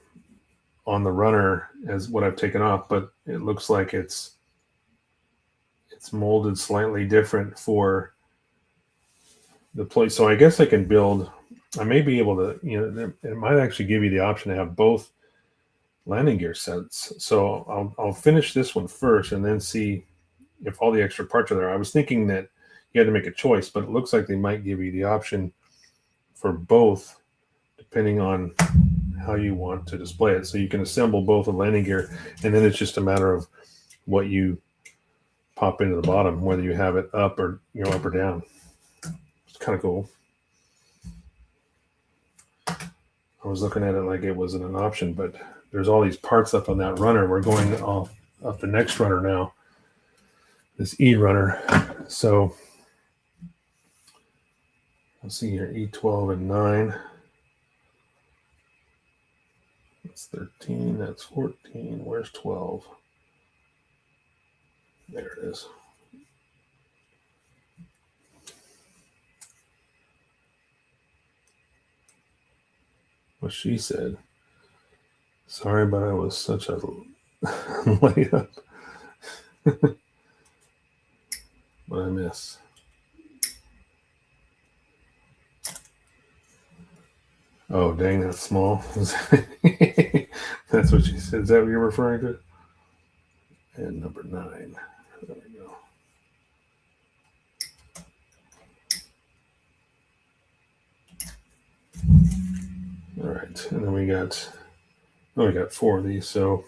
the runner as what I've taken off, but it looks like it's molded slightly different for the plate. So I guess I can build, I may be able to, it might actually give you the option to have both landing gear sets. So I'll finish this one first and then see if all the extra parts are there. I was thinking that you had to make a choice, but it looks like they might give you the option for both depending on how you want to display it. So you can assemble both the landing gear, and then it's just a matter of what you pop into the bottom, whether you have it up or up or down. It's kind of cool. I was looking at it like it wasn't an option, but there's all these parts up on that runner. We're going off up the next runner now, this E runner. So let's see here, E12 and 9. That's 13, that's 14. Where's 12? There it is. What she said. Sorry, but I was such a layup. What I miss. Oh, dang, that's small. That's what she said. Is that what you're referring to? And number 9. There we go. All right, and then we got 4 of these. So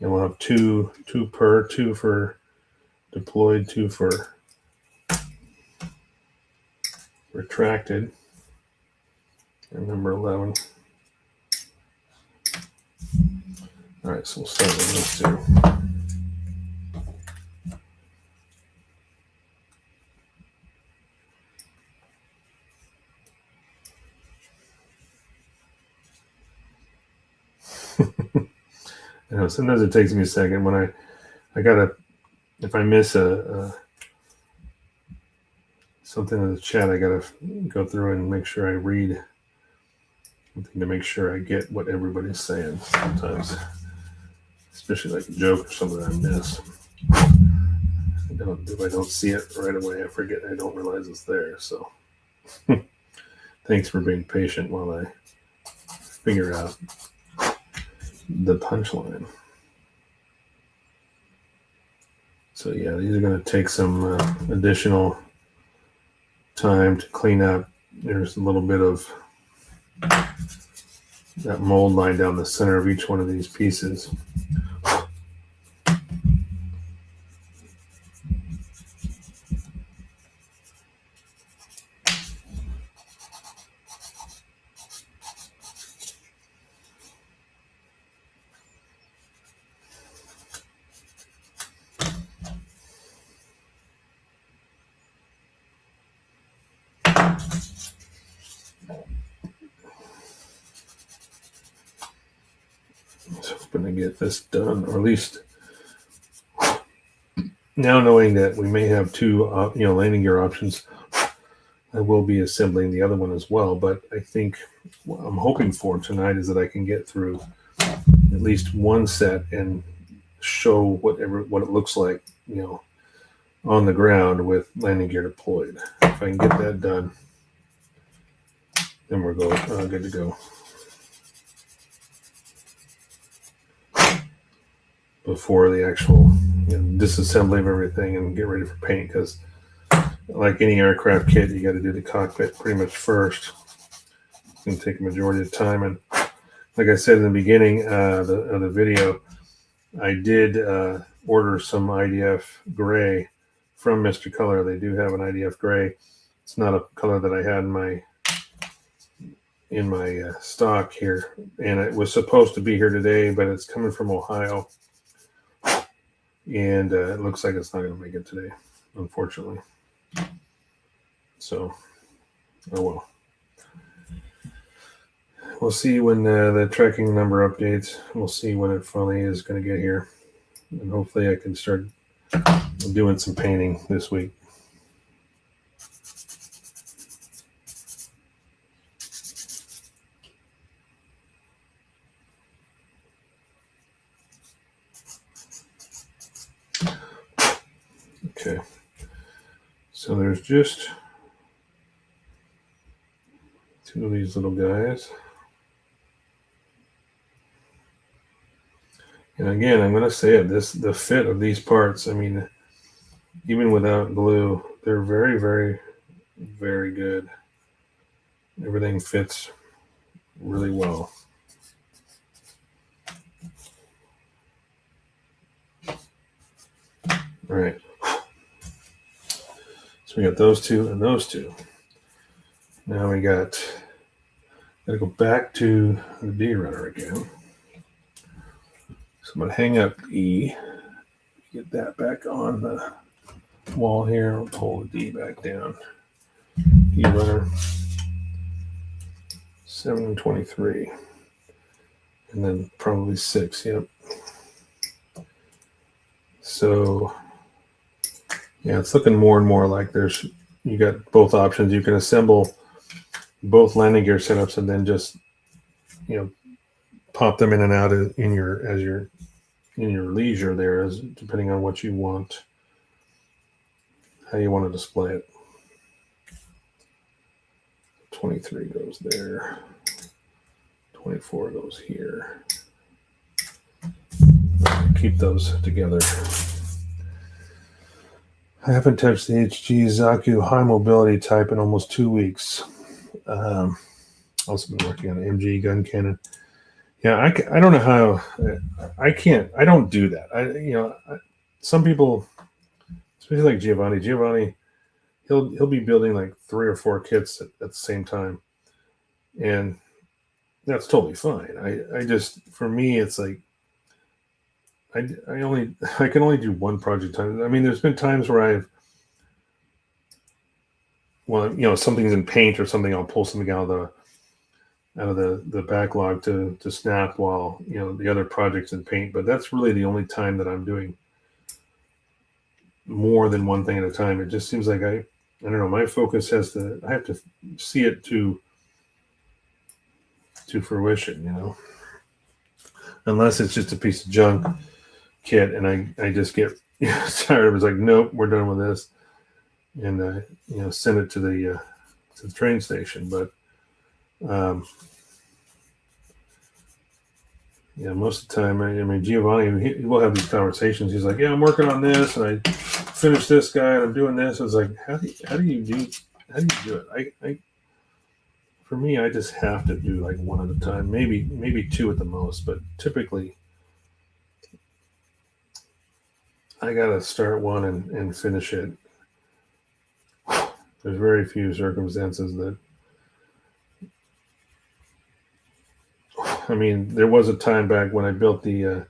we'll have two per, 2 for deployed, 2 for retracted, and number 11. All right, so we'll start with those 2. Sometimes it takes me a second when I gotta, if I miss something in the chat, I gotta go through and make sure I read something to make sure I get what everybody's saying. Sometimes, especially like a joke or something I miss. If I don't see it right away, I forget. I don't realize it's there. So, thanks for being patient while I figure out the punchline. So yeah, these are going to take some additional time to clean up. There's a little bit of that mold line down the center of each one of these pieces. So hoping to get this done, or at least now knowing that we may have 2 landing gear options, I will be assembling the other one as well. But I think what I'm hoping for tonight is that I can get through at least one set and show what it looks like, on the ground with landing gear deployed. If I can get that done, then we're good to go. Before the actual disassembly of everything and get ready for paint, because like any aircraft kit, you got to do the cockpit pretty much first. It's going to take a majority of time, and like I said in the beginning of the video, I did order some IDF gray from Mr. Color. They do have an IDF gray. It's not a color that I had in my stock here, and it was supposed to be here today, but it's coming from Ohio. And it looks like it's not going to make it today, unfortunately. So, oh well. We'll see when the tracking number updates. We'll see when it finally is going to get here. And hopefully I can start doing some painting this week. Okay, so there's just 2 of these little guys. And again, I'm going to say it, the fit of these parts, I mean, even without glue, they're very, very, very good. Everything fits really well. All right. So we got those two and those two. Now we got to go back to the D runner again. So I'm going to hang up E, get that back on the wall here. I'll pull the D back down. D runner 723. And then probably 6, yep. So yeah, it's looking more and more like you got both options. You can assemble both landing gear setups and then just, pop them in and out in your leisure there, as depending on what you want, how you want to display it. 23 goes there. 24 goes here. Keep those together. I haven't touched the HG Zaku high mobility type in almost 2 weeks. Also been working on an MG gun cannon. Yeah, I don't know how. I don't do that. Some people, especially like Giovanni, he'll be building like 3 or 4 kits at the same time, and that's totally fine. I just, for me, it's like I can only do one project at a time. I mean, there's been times where something's in paint or something, I'll pull something out of the backlog to snap while the other project's in paint. But that's really the only time that I'm doing more than one thing at a time. It just seems like I don't know, my focus I have to see it to fruition, unless it's just a piece of junk kit and I just get tired of it. It's like, nope, we're done with this, and send it to the train station. But most of the time, I mean, Giovanni, we'll have these conversations. He's like, yeah, I'm working on this, and I finished this guy, and I'm doing this. I was like, how do you do it? For me, I just have to do like one at a time, maybe 2 at the most, but typically I gotta start one and finish it. There's very few circumstances that, I mean, there was a time back when I built the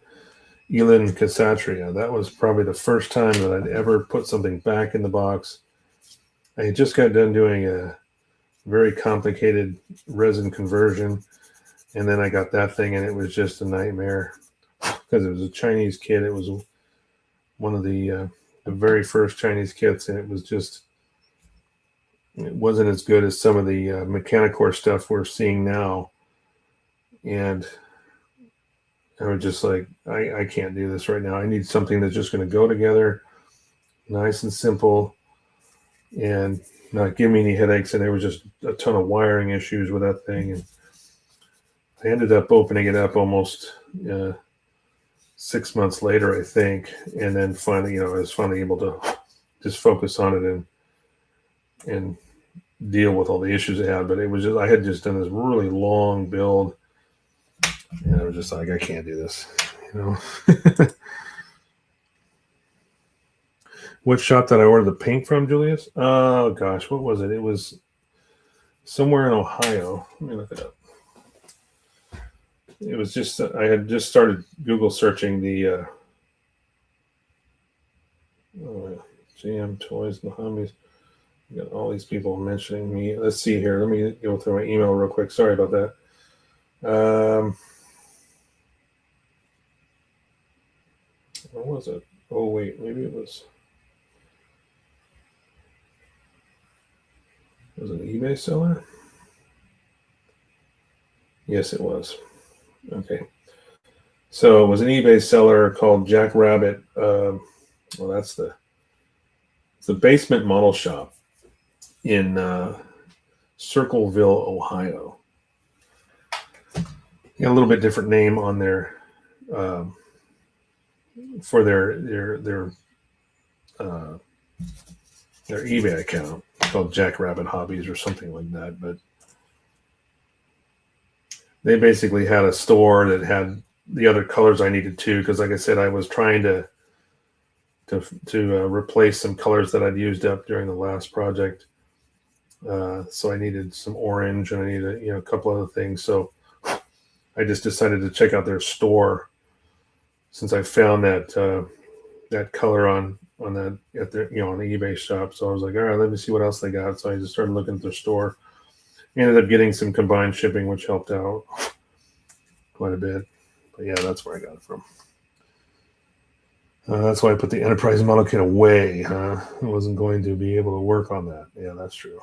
Elin Cassatria. That was probably the first time that I'd ever put something back in the box. I had just got done doing a very complicated resin conversion, and then I got that thing, and it was just a nightmare because it was a Chinese kit. It was one of the very first Chinese kits, and it wasn't as good as some of the Mechanicore stuff we're seeing now. And I was just like, I can't do this right now. I need something that's just going to go together, nice and simple, and not give me any headaches. And there was just a ton of wiring issues with that thing. And I ended up opening it up almost 6 months later, I think. And then finally, I was finally able to just focus on it and deal with all the issues I had. But it was just, I had just done this really long build, and I was just like, I can't do this, What shop did I order the paint from, Julius? Oh gosh, what was it? It was somewhere in Ohio. Let me look it up. It was just, I had just started Google searching the GM Toys and the Humvees. You got all these people mentioning me. Let's see here. Let me go through my email real quick. Sorry about that. What was it? Oh wait, maybe it was it an eBay seller? Yes, it was. Okay. So it was an eBay seller called Jack Rabbit. Well, that's the Basement Model Shop in Circleville, Ohio. Got a little bit different name on their for their their eBay account. It's called Jackrabbit Hobbies or something like that. But they basically had a store that had the other colors I needed too. Because, like I said, I was trying to replace some colors that I'd used up during the last project. So I needed some orange, and I needed a couple other things. So I just decided to check out their store since I found that color on that at their on the eBay shop. So I was like, all right, let me see what else they got. So I just started looking at their store. Ended up getting some combined shipping, which helped out quite a bit. But yeah, that's where I got it from. That's why I put the Enterprise model kit away. I wasn't going to be able to work on that. Yeah, that's true.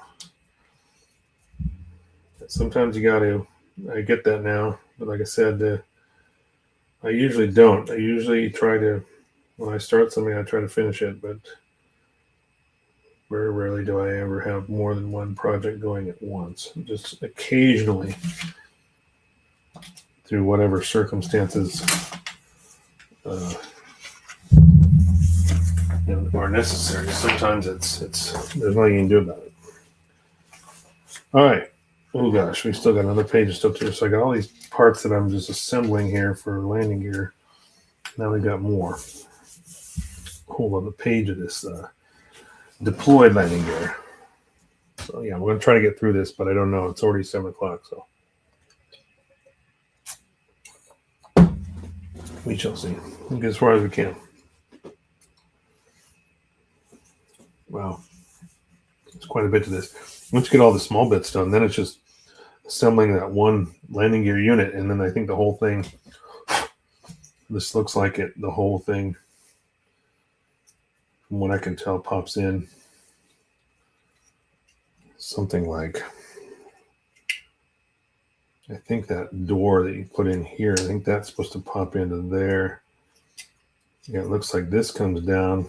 Sometimes you got to. I get that now, but like I said, I usually don't. I usually try to, when I start something, I try to finish it, but very rarely do I ever have more than one project going at once. Just occasionally, through whatever circumstances are necessary. Sometimes it's there's nothing you can do about it. All right. Oh gosh, we still got another page of stuff too. So I got all these parts that I'm just assembling here for landing gear. Now we got more. Hold on the page of this deployed landing gear. So yeah, we're going to try to get through this, but I don't know. It's already 7 o'clock, so we shall see. We'll get as far as we can. Wow. There's quite a bit to this. Once you get all the small bits done, then it's just assembling that one landing gear unit, and then I think the whole thing, this looks like it, the whole thing, from what I can tell, pops in something like, I think that door that you put in here, I think that's supposed to pop into there. Yeah, it looks like this comes down,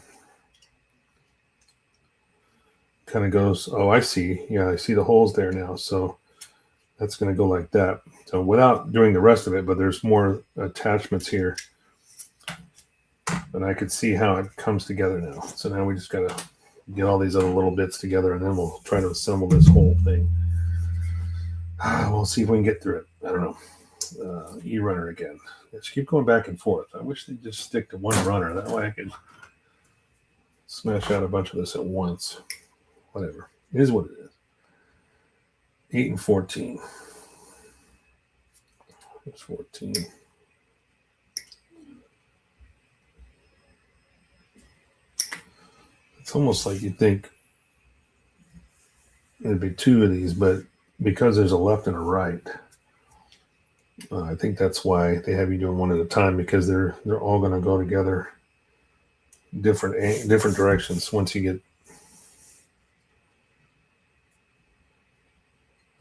kind of goes, oh, I see. Yeah, I see the holes there now. So that's going to go like that. So without doing the rest of it, but there's more attachments here. And I could see how it comes together now. So now we just got to get all these other little bits together, and then we'll try to assemble this whole thing. We'll see if we can get through it. I don't know. E-runner again. Let's keep going back and forth. I wish they'd just stick to one runner. That way I could smash out a bunch of this at once. Whatever. It is what it is. 8 and 14. There's 14. It's almost like you'd think there'd be 2 of these, but because there's a left and a right, I think that's why they have you doing one at a time, because they're all going to go together different directions once you get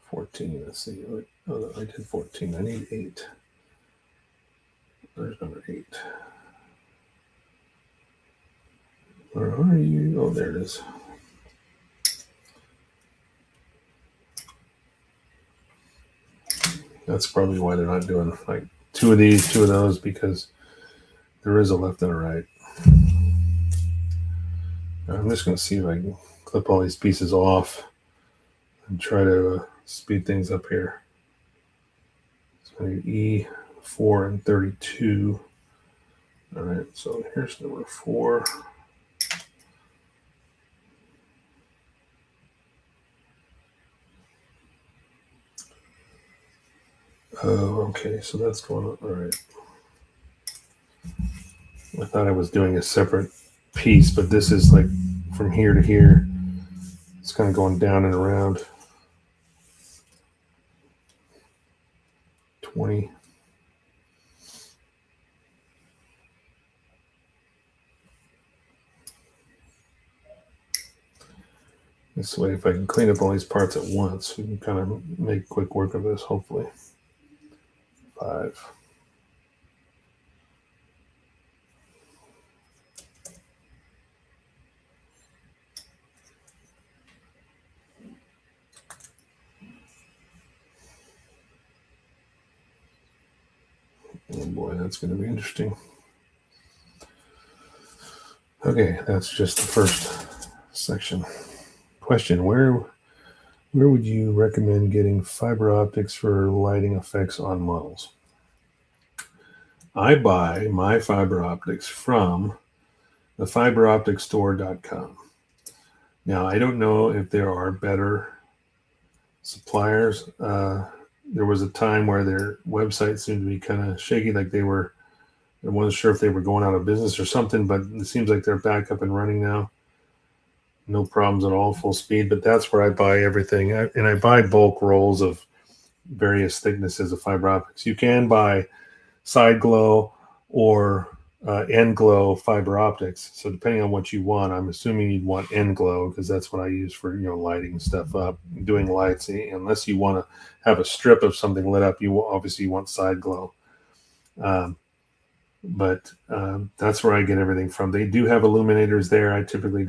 14. Let's see. Oh, I did 14. I need 8. There's number 8. Where are you? Oh, there it is. That's probably why they're not doing like 2 of these, 2 of those, because there is a left and a right. I'm just going to see if I can clip all these pieces off and try to speed things up here. So I need E4 and 32. All right, so here's number 4. Oh, okay, so that's going on. All right. I thought I was doing a separate piece, but this is like from here to here. It's kind of going down and around. 20. This way, if I can clean up all these parts at once, we can kind of make quick work of this, hopefully. 5. Oh boy, that's going to be interesting. Okay, that's just the first section. Question: Where would you recommend getting fiber optics for lighting effects on models? I buy my fiber optics from the fiberopticstore.com. Now, I don't know if there are better suppliers. There was a time where their website seemed to be kind of shaky, like I wasn't sure if they were going out of business or something, but it seems like they're back up and running now. No problems at all, full speed, but that's where I buy everything. And I buy bulk rolls of various thicknesses of fiber optics. You can buy side glow or end glow fiber optics. So depending on what you want, I'm assuming you'd want end glow because that's what I use for lighting stuff up, doing lights. Unless you want to have a strip of something lit up, you obviously want side glow. But that's where I get everything from. They do have illuminators there. I typically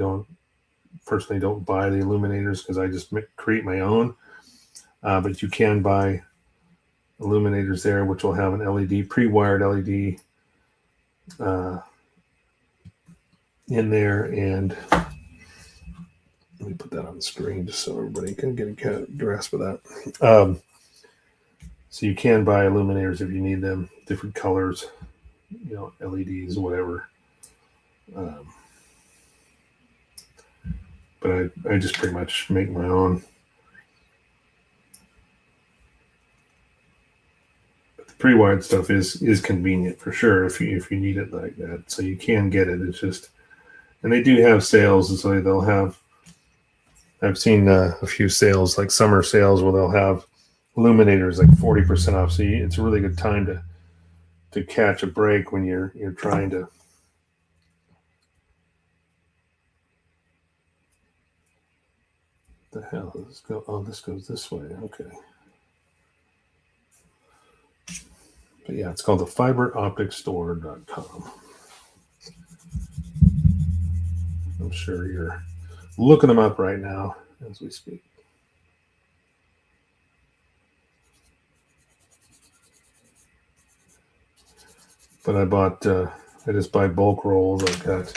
personally don't buy the illuminators because I just create my own. But you can buy illuminators there, which will have an LED, pre-wired LED in there. And let me put that on the screen just so everybody can get a grasp of that. So you can buy illuminators if you need them, different colors, LEDs, whatever. But I just pretty much make my own. But the pre-wired stuff is convenient for sure if you need it like that. So you can get it. It's just, and they do have sales, and so they'll have. I've seen a few sales, like summer sales, where they'll have illuminators like 40% off. So it's a really good time to catch a break when you're trying to. The hell does this go? Oh, this goes this way. Okay. But yeah, it's called the fiberopticstore.com. I'm sure you're looking them up right now as we speak. But I just buy bulk rolls. I've got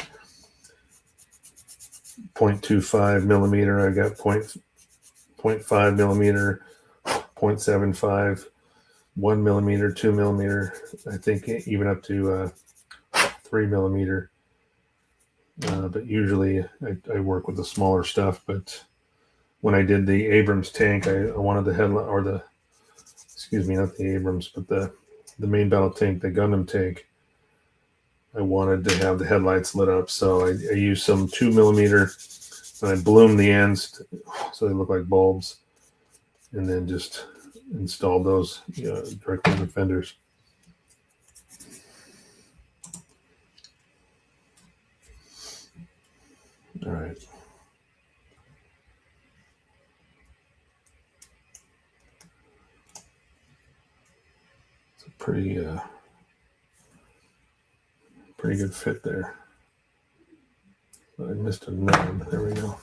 0.25 millimeter. I got 0.5 millimeter, 0.75, 1 millimeter, 2 millimeter. I think even up to 3 millimeter. But usually I work with the smaller stuff. But when I did the Abrams tank, I wanted the headlight, or not the Abrams, but the main battle tank, the Gundam tank. I wanted to have the headlights lit up, so I used some 2 millimeter, and I bloomed the ends so they look like bulbs, and then just installed those directly on the fenders. All right. It's a pretty good fit there. I missed a 9. There we go.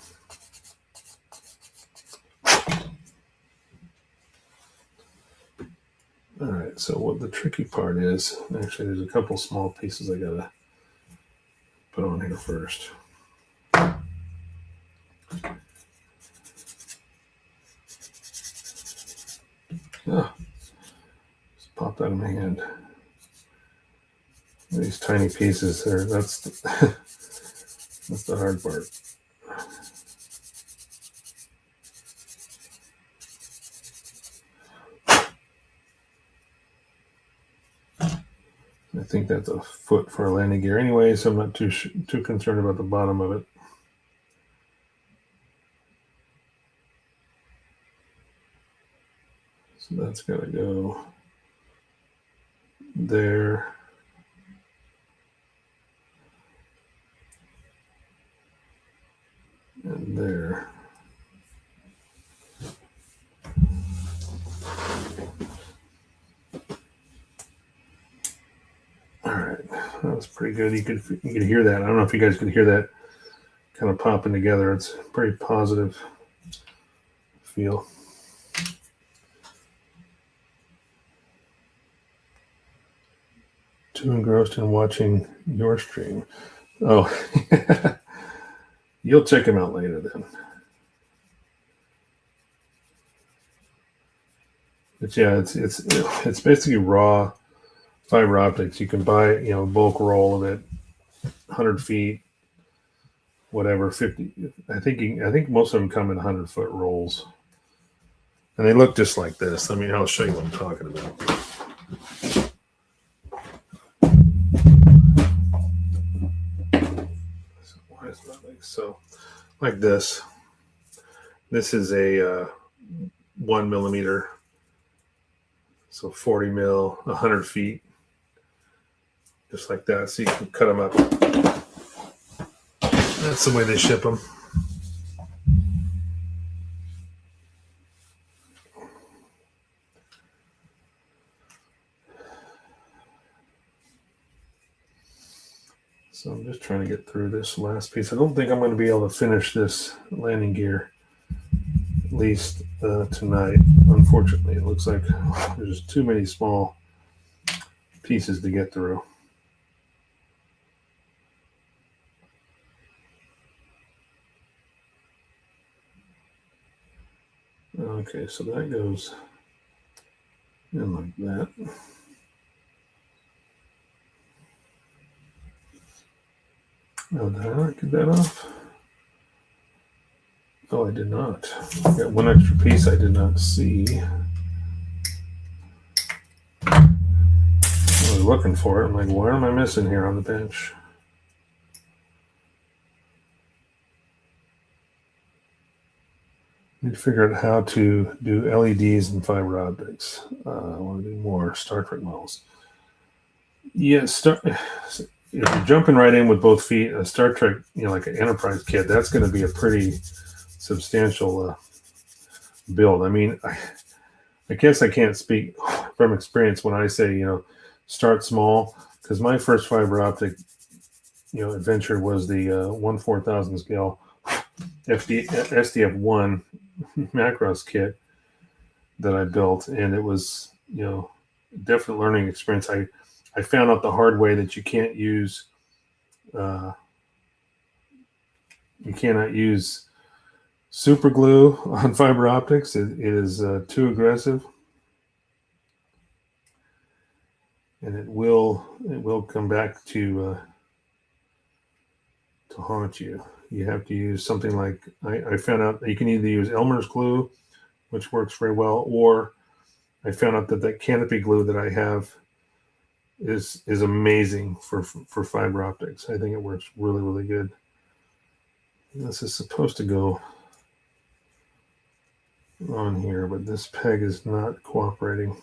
All right, so what the tricky part is, actually there's a couple small pieces I gotta put on here first. Just popped out of my hand. These tiny pieces there, that's the hard part. I think that's a foot for a landing gear anyway, so I'm not too concerned about the bottom of it. So that's got to go there. And there. All right, that was pretty good. You could hear that. I don't know if you guys could hear that kind of popping together. It's a pretty positive feel. Too engrossed in watching your stream. Oh, You'll check them out later then. But yeah, it's basically raw fiber optics. You can buy a bulk roll of it, 100 feet, whatever, 50. I think most of them come in 100-foot rolls, and they look just like this. I mean, I'll show you what I'm talking about. So why is that like this? This is a 1 millimeter, so 40 mil, 100 feet, just like that. So you can cut them up. That's the way they ship them. So I'm just trying to get through this last piece. I don't think I'm going to be able to finish this landing gear, at least tonight. Unfortunately, it looks like there's too many small pieces to get through. Okay, so that goes in like that. Oh, did I not get that off? Oh, I did not. I got one extra piece I did not see. I was looking for it. I'm like, what am I missing here on the bench? I need to figure out how to do LEDs and fiber optics. I want to do more Star Trek models. Yeah, if you're jumping right in with both feet, a Star Trek, like an Enterprise kit, that's going to be a pretty substantial build. I mean, I guess I can't speak from experience when I say, start small, because my first fiber optic, adventure was the 1/4000 scale SDF1 macros kit that I built, and it was, definite learning experience. I found out the hard way that you cannot use super glue on fiber optics. It is too aggressive, and it will come back to haunt you. You have to use something like I found out that you can either use Elmer's glue, which works very well, or I found out that canopy glue that I have is amazing for fiber optics. I think it works really, really good. This is supposed to go on here, but this peg is not cooperating.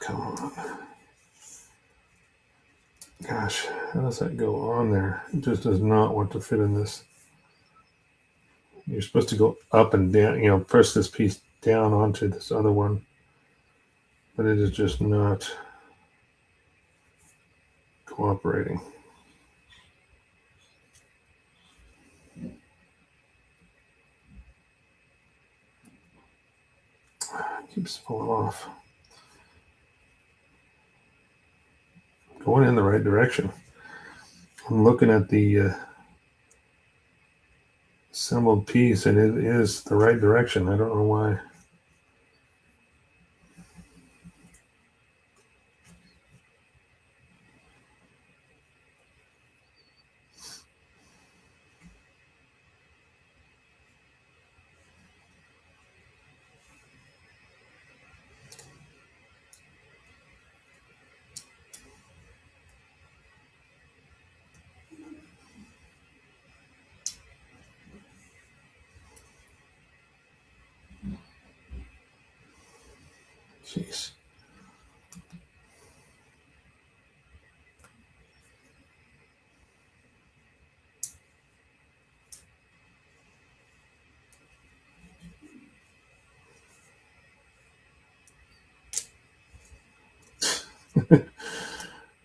Come on. Gosh, how does that go on there? It just does not want to fit in this. You're supposed to go up and down, press this piece down onto this other one, but it is just not cooperating. It keeps falling off. Going in the right direction. I'm looking at the assembled piece, and it is the right direction. I don't know why. Jeez.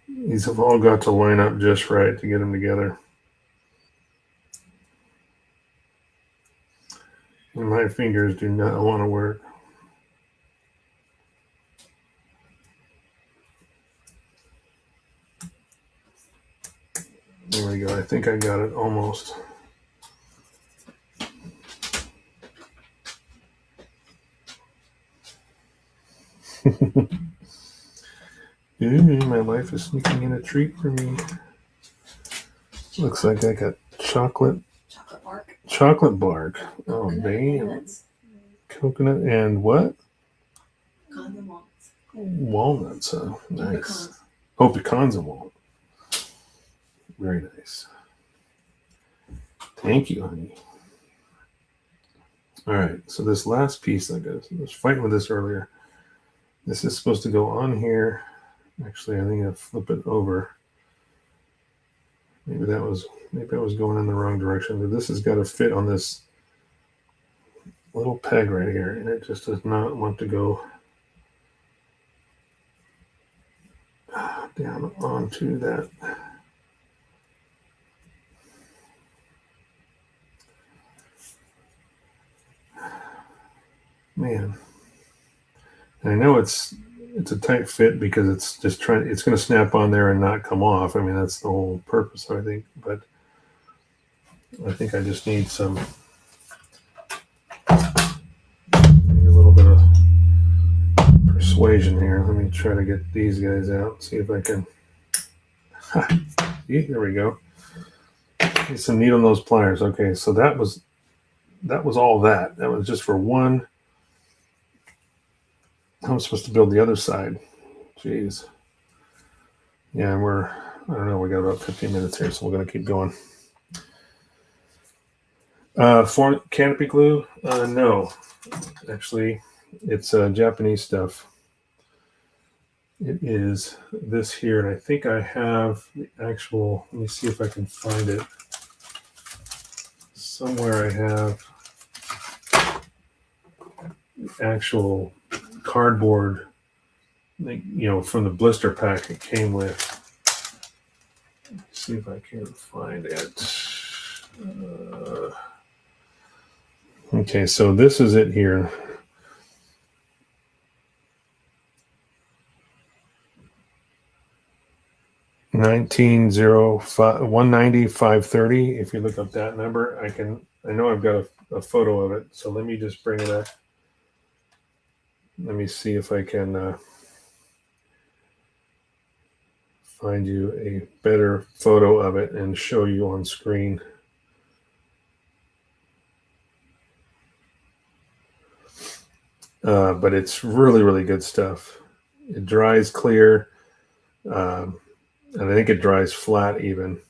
These have all got to line up just right to get them together. And my fingers do not want to work. There we go. I think I got it almost. My wife is sneaking in a treat for me. Looks like I got chocolate bark. Chocolate bark. Oh, damn. Coconut and what? Walnuts. Oh, nice. Oh, pecans and walnuts. Very nice. Thank you, honey. All right. So this last piece, I was fighting with this earlier. This is supposed to go on here. Actually, I think I flip it over. Maybe I was going in the wrong direction. But this has got to fit on this little peg right here, and it just does not want to go down onto that. Man, and I know it's a tight fit because it's going to snap on there and not come off. I mean, that's the whole purpose, I think. But I think I just need maybe a little bit of persuasion here. Let me try to get these guys out. See if I can. See, there we go. Get some needle nose pliers. Okay, so that was all that. That was just for one. I'm supposed to build the other side. Jeez. Yeah, I don't know, we got about 15 minutes here, so we're going to keep going. For canopy glue, no. Actually, it's Japanese stuff. It is this here, and I think I have the actual, let me see if I can find it. Somewhere I have the actual cardboard, from the blister pack it came with. Let's see if I can find it. Okay, so this is it here. $190,530. If you look up that number, I know I've got a photo of it. So let me just bring it up. Let me see if I can find you a better photo of it and show you on screen. But it's really, really good stuff. It dries clear, and I think it dries flat even.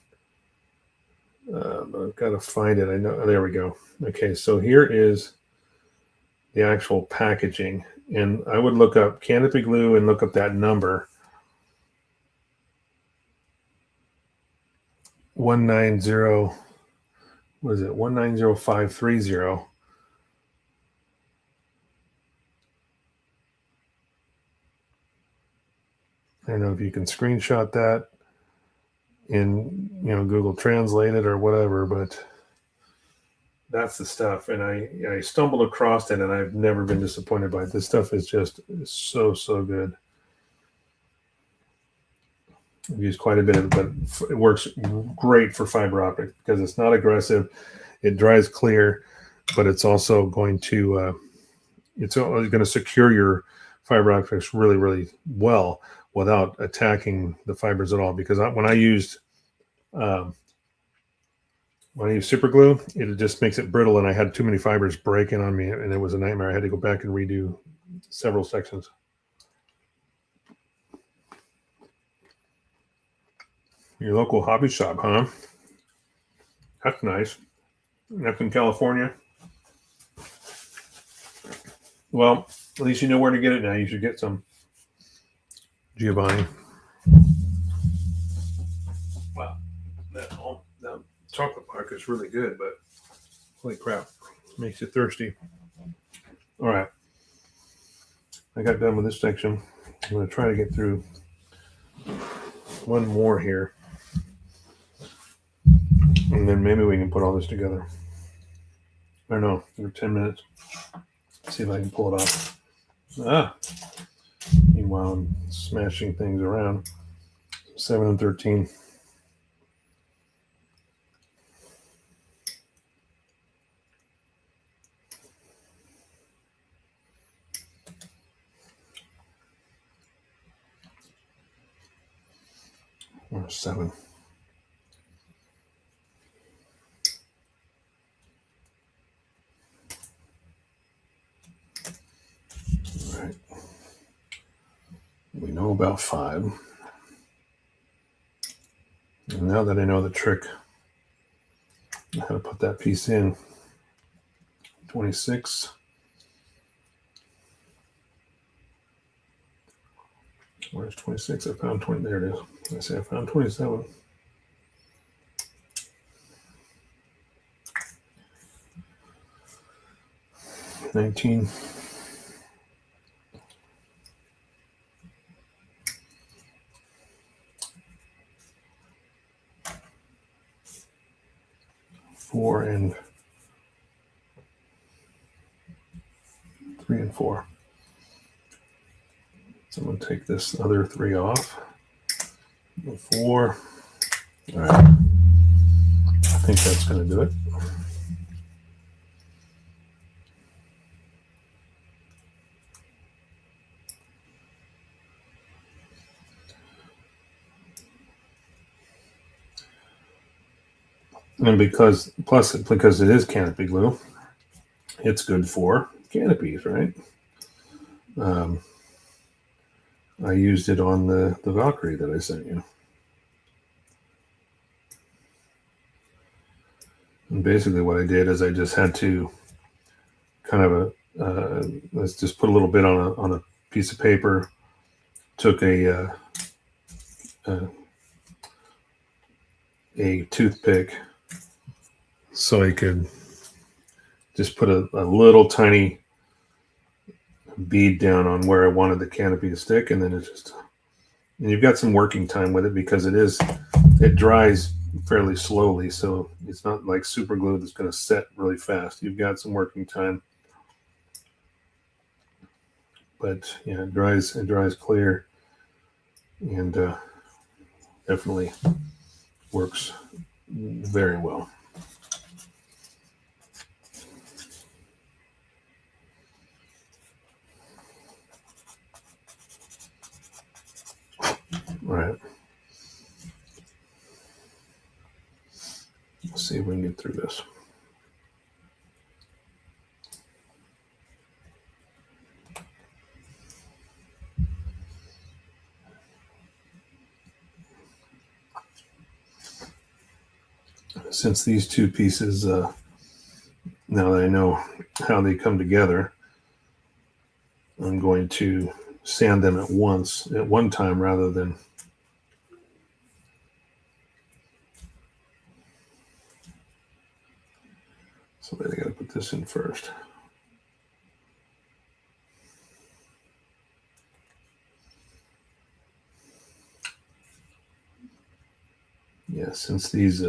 But I've got to find it. I know. There we go. Okay, so here is the actual packaging. And I would look up canopy glue and look up that number. 190, what is it? 190530. I don't know if you can screenshot that in Google Translate it or whatever, but that's the stuff. And I stumbled across it, and I've never been disappointed by it. This stuff is just so good. I've used quite a bit of it, but it works great for fiber optic because it's not aggressive. It dries clear, but it's also going to secure your fiber optics really, really well without attacking the fibers at all. Because when I used super glue, it just makes it brittle, and I had too many fibers breaking on me, and it was a nightmare. I had to go back and redo several sections. Your local hobby shop, huh? That's nice. That's in California. Well, at least you know where to get it now. You should get some. Giovanni. Wow. That chocolate bark is really good, but holy crap. Makes you thirsty. All right. I got done with this section. I'm going to try to get through one more here. And then maybe we can put all this together. I don't know. For 10 minutes. See if I can pull it off. Meanwhile, I'm smashing things around. 7 and 13. or 7. All right. We know about 5. And now that I know the trick, how to put that piece in, 26. Where's 26? I found 20. There it is. I say I found 27. $19. $4 and 3 and 4. So I'm going to take this other 3 off. 4. All right. I think that's going to do it. And because it is canopy glue, it's good for canopies, right? I used it on the Valkyrie that I sent you. And basically what I did is I just had to kind of let's just put a little bit on a piece of paper, took a toothpick so I could just put a little tiny bead down on where I wanted the canopy to stick, and then and you've got some working time with it because it dries fairly slowly, so it's not like super glue that's going to set really fast. You've got some working time, but yeah, it dries clear, and definitely works very well. All right. Let's see if we can get through this. Since these two pieces, now that I know how they come together, I'm going to sand them at one time rather than so I got to put this in first. Yeah, since these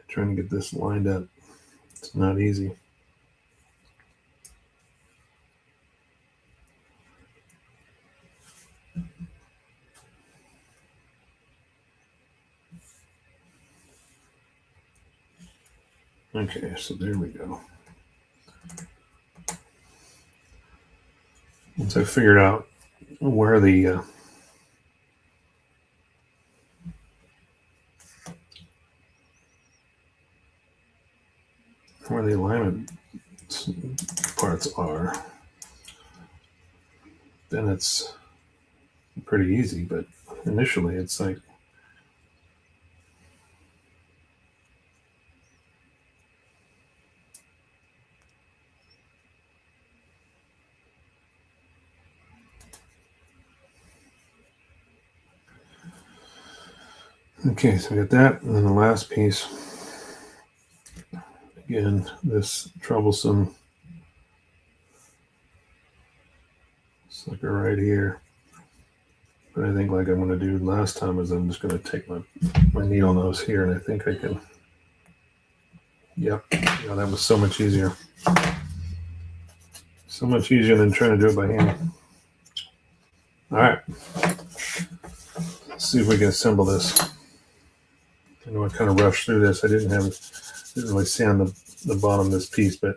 trying to get this lined up, it's not easy. Okay, so there we go. Once I figured out where the alignment parts are, then it's pretty easy, but initially it's like okay, so we got that, and then the last piece, again, this troublesome sucker right here. But I think like I'm going to do last time is I'm just going to take my needle nose here, and I think I can, yep, yeah, that was so much easier. So much easier than trying to do it by hand. All right. Let's see if we can assemble this. I know I kind of rushed through this. I didn't really sand the bottom of this piece, but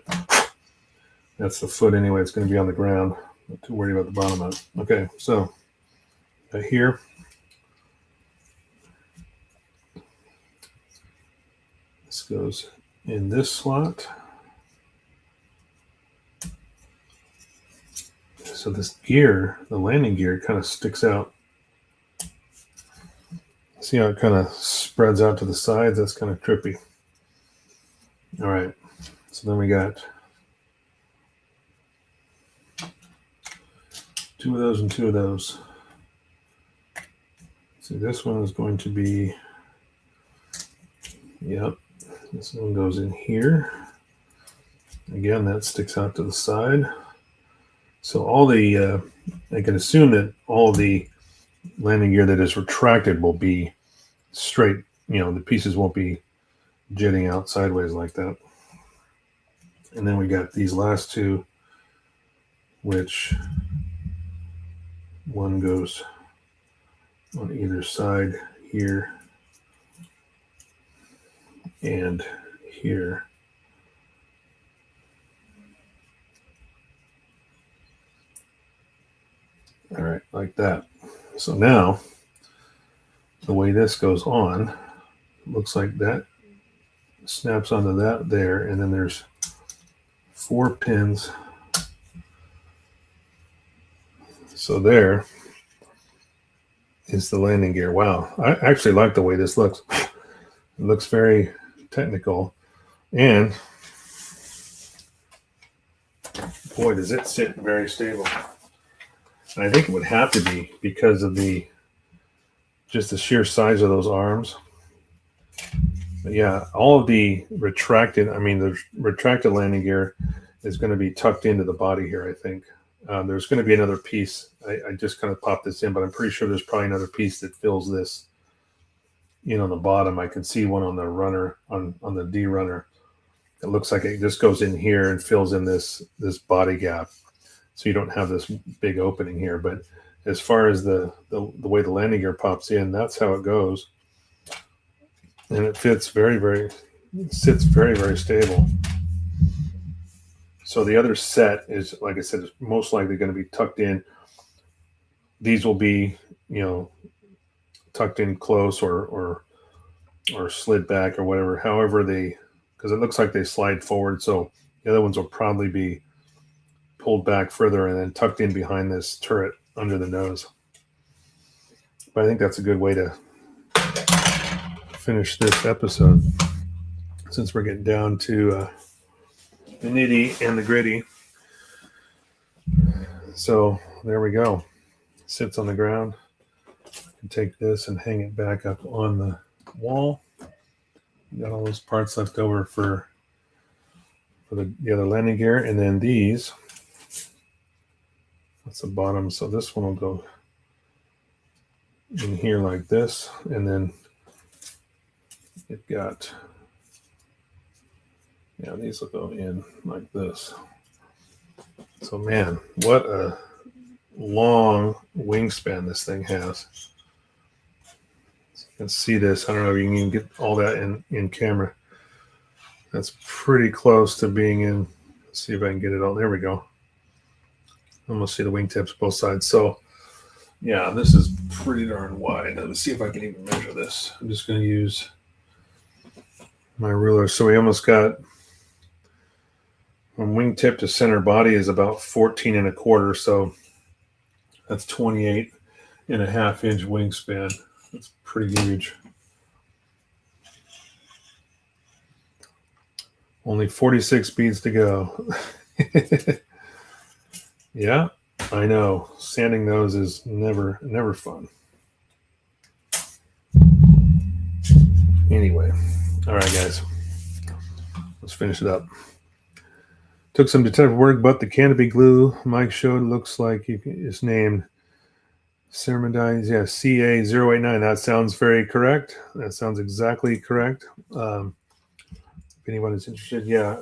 that's the foot anyway. It's going to be on the ground. Not too worried about the bottom of it. Okay, so here. This goes in this slot. So this gear, the landing gear, kind of sticks out. See how it kind of spreads out to the sides? That's kind of trippy. All right. So then we got 2 of those and 2 of those. See, this one is going to be, yep, this one goes in here. Again, that sticks out to the side. So all the, I can assume that all the landing gear that is retracted will be straight. The pieces won't be jetting out sideways like that. And then we got these last 2, which one goes on either side here and here. All right, like that. So now, the way this goes on, looks like that snaps onto that there, and then there's 4 pins. So there is the landing gear. Wow, I actually like the way this looks. It looks very technical, and boy, does it sit very stable. And I think it would have to be because of just the sheer size of those arms. But yeah, all of the retracted landing gear is going to be tucked into the body here, I think. There's going to be another piece. I just kind of popped this in, but I'm pretty sure there's probably another piece that fills this in on the bottom. I can see one on the runner, on the D runner. It looks like it just goes in here and fills in this body gap. So you don't have this big opening here. But as far as the way the landing gear pops in, that's how it goes. And it fits sits very, very stable. So the other set is, like I said, is most likely going to be tucked in. These will be, tucked in close or slid back or whatever. However because it looks like they slide forward. So the other ones will probably be pulled back further and then tucked in behind this turret under the nose. But I think that's a good way to finish this episode, since we're getting down to the nitty and the gritty. So there we go. Sits on the ground. I can take this and hang it back up on the wall. Got all those parts left over for the other landing gear, and then these. That's the bottom. So this one will go in here like this, and then it got, these will go in like this. So man, what a long wingspan this thing has. So you can see this. I don't know if you can get all that in camera. That's pretty close to being in. Let's see if I can get it all. There we go. Almost see the wingtips both sides. So yeah, this is pretty darn wide. Let me see if I can even measure this. I'm just going to use my ruler. So we almost got, from wingtip to center body is about 14 1/4. So that's 28 1/2 inch wingspan. That's pretty huge. Only 46 beads to go. Yeah, I know. Sanding those is never fun. Anyway, all right, guys. Let's finish it up. Took some detective work, but the canopy glue Mike showed looks like it's named Ceramidines. Yeah, CA089. That sounds very correct. That sounds exactly correct. If anyone is interested, yeah,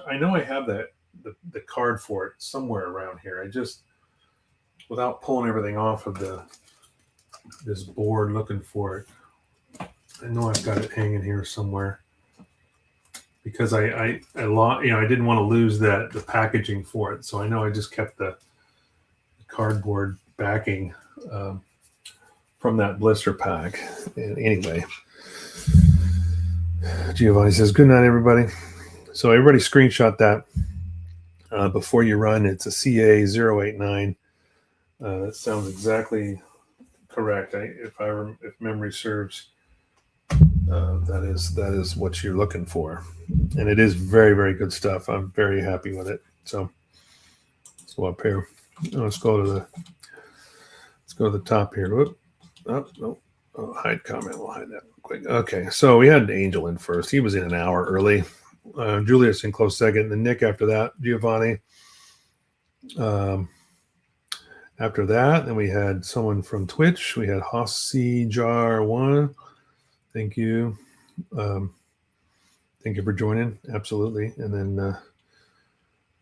I know I have the card for it somewhere around here. I just, without pulling everything off of the this board looking for it. I know I've got it hanging here somewhere because I didn't want to lose the packaging for it. So I know I just kept the cardboard backing from that blister pack. And anyway, Giovanni says, good night, everybody. So everybody screenshot that before you run. It's a CA089. That sounds exactly correct. If memory serves, that is what you're looking for, and it is very, very good stuff. I'm very happy with it. So let's go up here. Let's go to the top here. Whoop. Hide comment. We'll hide that real quick. Okay, so we had Angel in first. He was in an hour early. Julius in close second, and Nick after that. Giovanni. After that, then we had someone from Twitch. We had Hossi Jar 1. Thank you. Thank you for joining. Absolutely. And then that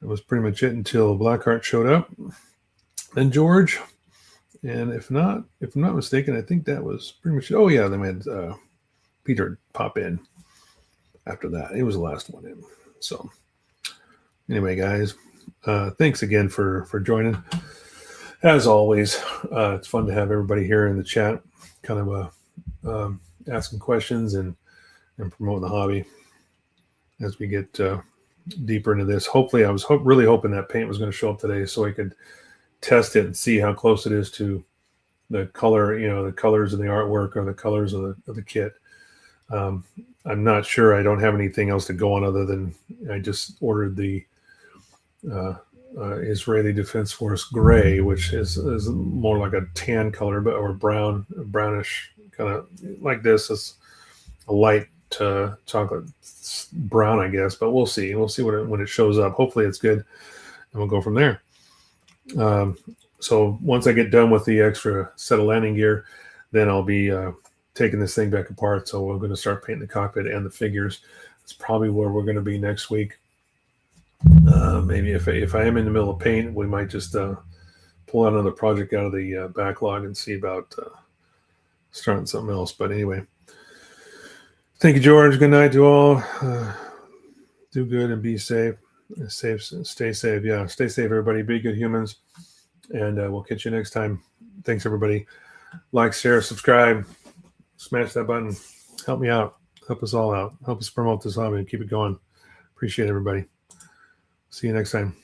was pretty much it until Blackheart showed up. Then George. And if I'm not mistaken, I think that was pretty much. Oh yeah, then we had Peter pop in after that. He was the last one in. So anyway, guys, thanks again for joining. As always, it's fun to have everybody here in the chat, kind of asking questions and promoting the hobby as we get deeper into this. Hopefully, I was really hoping that paint was going to show up today so I could test it and see how close it is to the color, the colors of the artwork or the colors of the kit. I'm not sure. I don't have anything else to go on other than I just ordered the Israeli Defense Force gray, which is more like a tan color, or brownish, kind of like this. It's a light chocolate brown, I guess, but we'll see. We'll see when it shows up. Hopefully it's good, and we'll go from there. So once I get done with the extra set of landing gear, then I'll be taking this thing back apart. So we're going to start painting the cockpit and the figures. It's probably where we're going to be next week. Maybe if I am in the middle of paint, we might just pull out another project out of the backlog and see about starting something else. But anyway, thank you, George. Good night to all. Do good and be safe. Stay safe. Yeah, stay safe, everybody. Be good humans. And we'll catch you next time. Thanks, everybody. Like, share, subscribe. Smash that button. Help me out. Help us all out. Help us promote this hobby and keep it going. Appreciate everybody. See you next time.